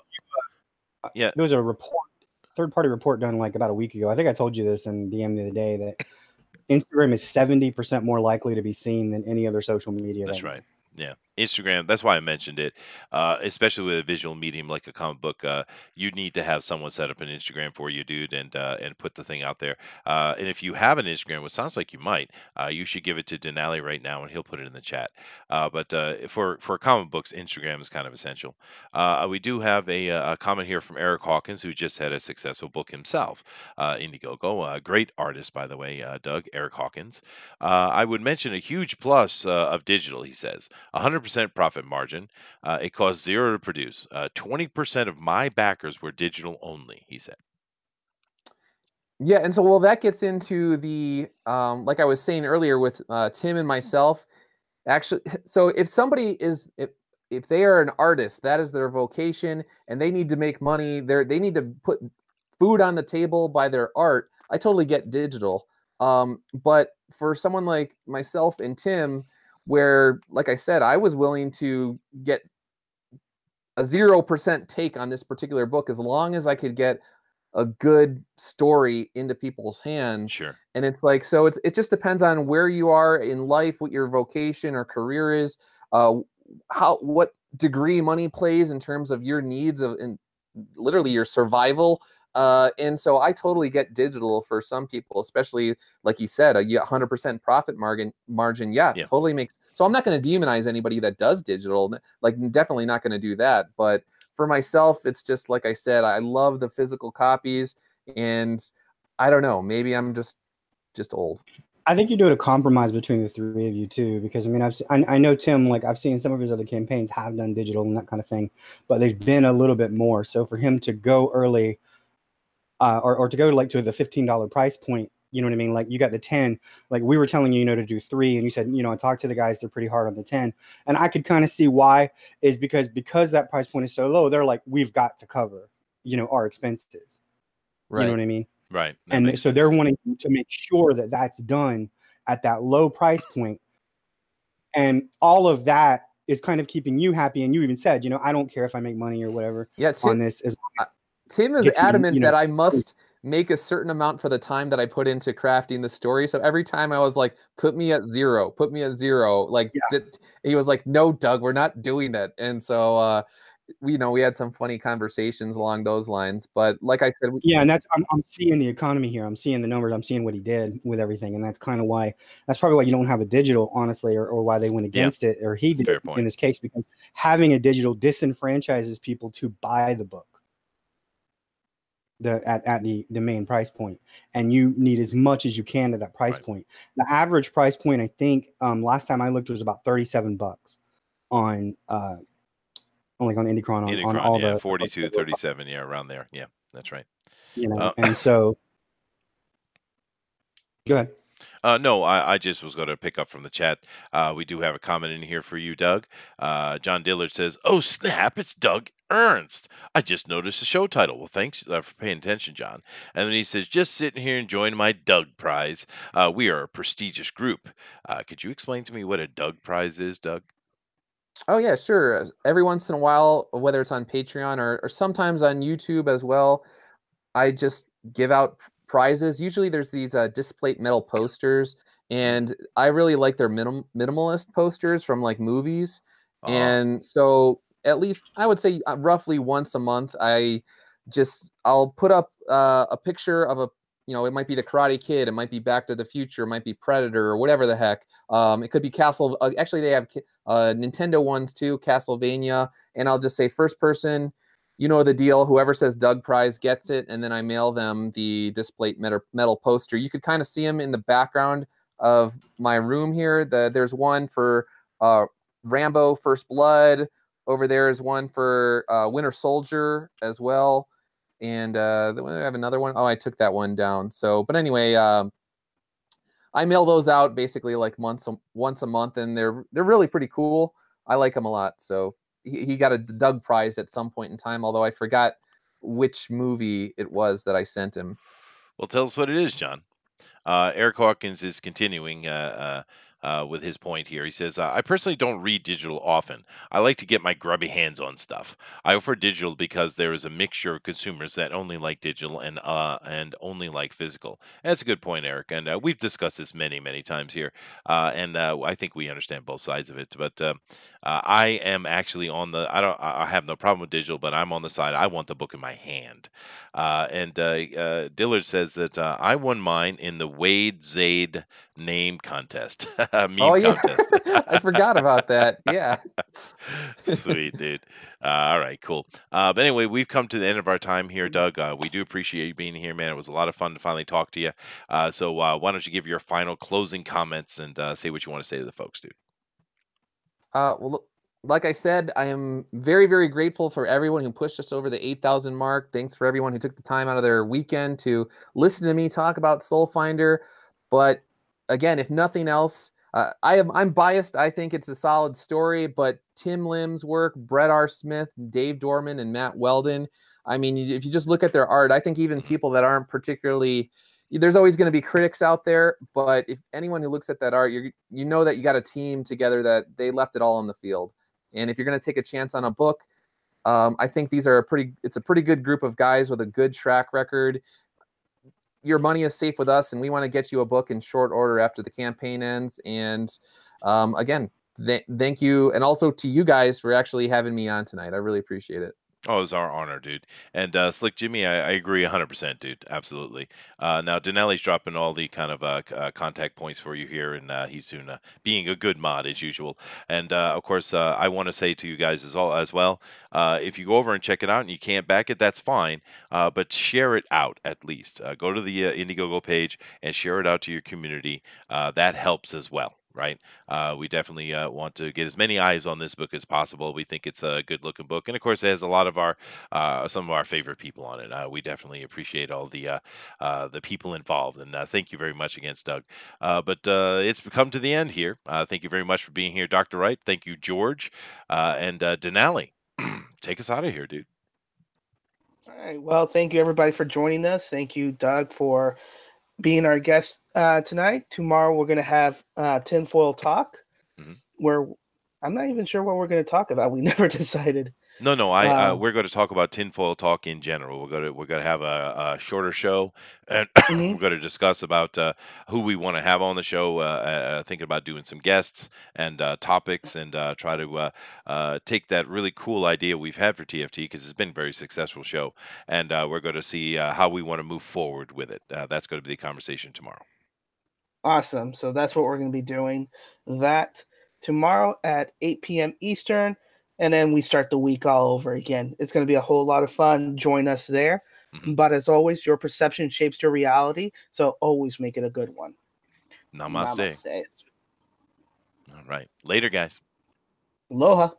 There was a third-party report done like about a week ago. I think I told you this in DM the other day that Instagram is 70% more likely to be seen than any other social media. That's right. Yeah. Instagram, that's why I mentioned it, especially with a visual medium like a comic book. You need to have someone set up an Instagram for you, dude, and put the thing out there. And if you have an Instagram, which sounds like you might, you should give it to Dinale right now, and he'll put it in the chat. But for comic books, Instagram is kind of essential. We do have a comment here from Eric Hawkins, who just had a successful book himself, Indiegogo. Great artist, by the way, Doug, Eric Hawkins. I would mention a huge plus of digital, he says. 100% profit margin. It costs $0 to produce. 20% of my backers were digital only, he said. Yeah, and so that gets into the like I was saying earlier with Tim and myself. Actually, so if somebody is if they are an artist, that is their vocation, and they need to make money. They need to put food on the table by their art. I totally get digital. But for someone like myself and Tim, where, like I said, I was willing to get a 0% take on this particular book as long as I could get a good story into people's hands. Sure. And it's like, so it just depends on where you are in life, what your vocation or career is, what degree money plays in terms of your needs and literally your survival. And so I totally get digital for some people, especially like you said, a 100% profit margin. Yeah, totally makes. So I'm not going to demonize anybody that does digital, like definitely not going to do that. But for myself, it's just like I said, I love the physical copies, and I don't know, maybe I'm just old. I think you're doing a compromise between the three of you too, because I mean, I know Tim, like I've seen some of his other campaigns have done digital and that kind of thing, but they've been a little bit more. So for him to go early, or to go like to the $15 price point, you know what I mean? Like you got the 10, like we were telling you, to do 3, and you said, I talked to the guys, they're pretty hard on the 10, and I could kind of see why is because that price point is so low, they're like, we've got to cover, our expenses. Right. You know what I mean? Right. And so they're wanting to make sure that that's done at that low price point. And all of that is kind of keeping you happy. And you even said, I don't care if I make money or whatever on this. Tim is adamant that I must make a certain amount for the time that I put into crafting the story. So every time I was like, put me at 0. Like, he was like, no, Doug, we're not doing that. And so, we had some funny conversations along those lines, but like I said, and that's I'm seeing the economy here. I'm seeing the numbers. I'm seeing what he did with everything, and that's probably why you don't have a digital, honestly, or why they went against it, or he did in this case, because having a digital disenfranchises people to buy the book at the main price point, and you need as much as you can at that price point. The average price point, I think, last time I looked, was about $37 on on Indicron, on all the 42, 37, around there. Yeah, that's right. And so go ahead. No, I just was going to pick up from the chat. We do have a comment in here for you, Doug. John Dillard says, "Oh snap, it's Doug Ernst. I just noticed the show title." Well, thanks for paying attention, John. And then he says, "Just sitting here enjoying my Doug Prize. We are a prestigious group. Could you explain to me what a Doug Prize is, Doug?" Oh, yeah, sure. Every once in a while, whether it's on Patreon or sometimes on YouTube as well, I just give out prizes. Usually there's these displate metal posters, and I really like their minimalist posters from like movies. And so at least I would say roughly once a month, I'll put up a picture of it might be the Karate Kid, it might be Back to the Future, it might be Predator, or whatever the heck. It could be actually they have Nintendo ones too, Castlevania, and I'll just say first person, the deal. Whoever says Doug Prize gets it, and then I mail them the displate metal poster. You could kind of see them in the background of my room here. There's one for Rambo First Blood. Over there is one for Winter Soldier as well. And I have another one. Oh, I took that one down. So, but anyway, I mail those out basically like once a month, and they're really pretty cool. I like them a lot. So he got a Doug Prize at some point in time, although I forgot which movie it was that I sent him. Well, tell us what it is, John. Eric Hawkins is continuing with his point here. He says, "I personally don't read digital often. I like to get my grubby hands on stuff. I offer digital because there is a mixture of consumers that only like digital and only like physical." And that's a good point, Eric. And we've discussed this many, many times here. And I think we understand both sides of it. But I am actually I have no problem with digital, but I'm on the side. I want the book in my hand. And Dillard says that I won mine in the Wade Zade name contest. Contest. I forgot about that. Yeah. Sweet, dude. All right, cool. But anyway, we've come to the end of our time here, Doug. We do appreciate you being here, man. It was a lot of fun to finally talk to you. So why don't you give your final closing comments and say what you want to say to the folks, dude? Well, like I said, I am very, very grateful for everyone who pushed us over the 8,000 mark. Thanks for everyone who took the time out of their weekend to listen to me talk about Soul Finder. But again, if nothing else, I'm biased. I think it's a solid story, but Tim Lim's work, Brett R. Smith, Dave Dorman, and Matt Weldon, I mean, if you just look at their art, I think even people that aren't particularly, there's always going to be critics out there, but if anyone who looks at that art, you know that you got a team together that they left it all on the field. And if you're going to take a chance on a book, I think it's a pretty good group of guys with a good track record. Your money is safe with us, and we want to get you a book in short order after the campaign ends. And again, thank you, and also to you guys for actually having me on tonight. I really appreciate it. Oh, it's our honor, dude. And Slick Jimmy, I agree 100%, dude. Absolutely. Now, Dinale's dropping all the kind of contact points for you here, and he's doing being a good mod as usual. And of course, I want to say to you guys as well, if you go over and check it out and you can't back it, that's fine. But share it out at least. Go to the Indiegogo page and share it out to your community. That helps as well. Right. We definitely want to get as many eyes on this book as possible. We think it's a good looking book. And of course, it has a lot of our some of our favorite people on it. We definitely appreciate all the people involved. And thank you very much again, Doug. But it's come to the end here. Thank you very much for being here, Dr. Wright. Thank you, George. And Dinale, take us out of here, dude. All right. Well, thank you, everybody, for joining us. Thank you, Doug, for being our guest tonight. Tomorrow we're going to have Tinfoil Talk, where I'm not even sure what we're going to talk about. We never decided. No, we're going to talk about Tinfoil Talk in general. We're going to have a shorter show, and we're going to discuss about who we want to have on the show. Thinking about doing some guests and topics, and try to take that really cool idea we've had for TFT, because it's been a very successful show, and we're going to see how we want to move forward with it. That's going to be the conversation tomorrow. Awesome. So that's what we're going to be doing. That tomorrow at 8 p.m. Eastern. And then we start the week all over again. It's going to be a whole lot of fun. Join us there. But as always, your perception shapes your reality. So always make it a good one. Namaste. Namaste. All right. Later, guys. Aloha.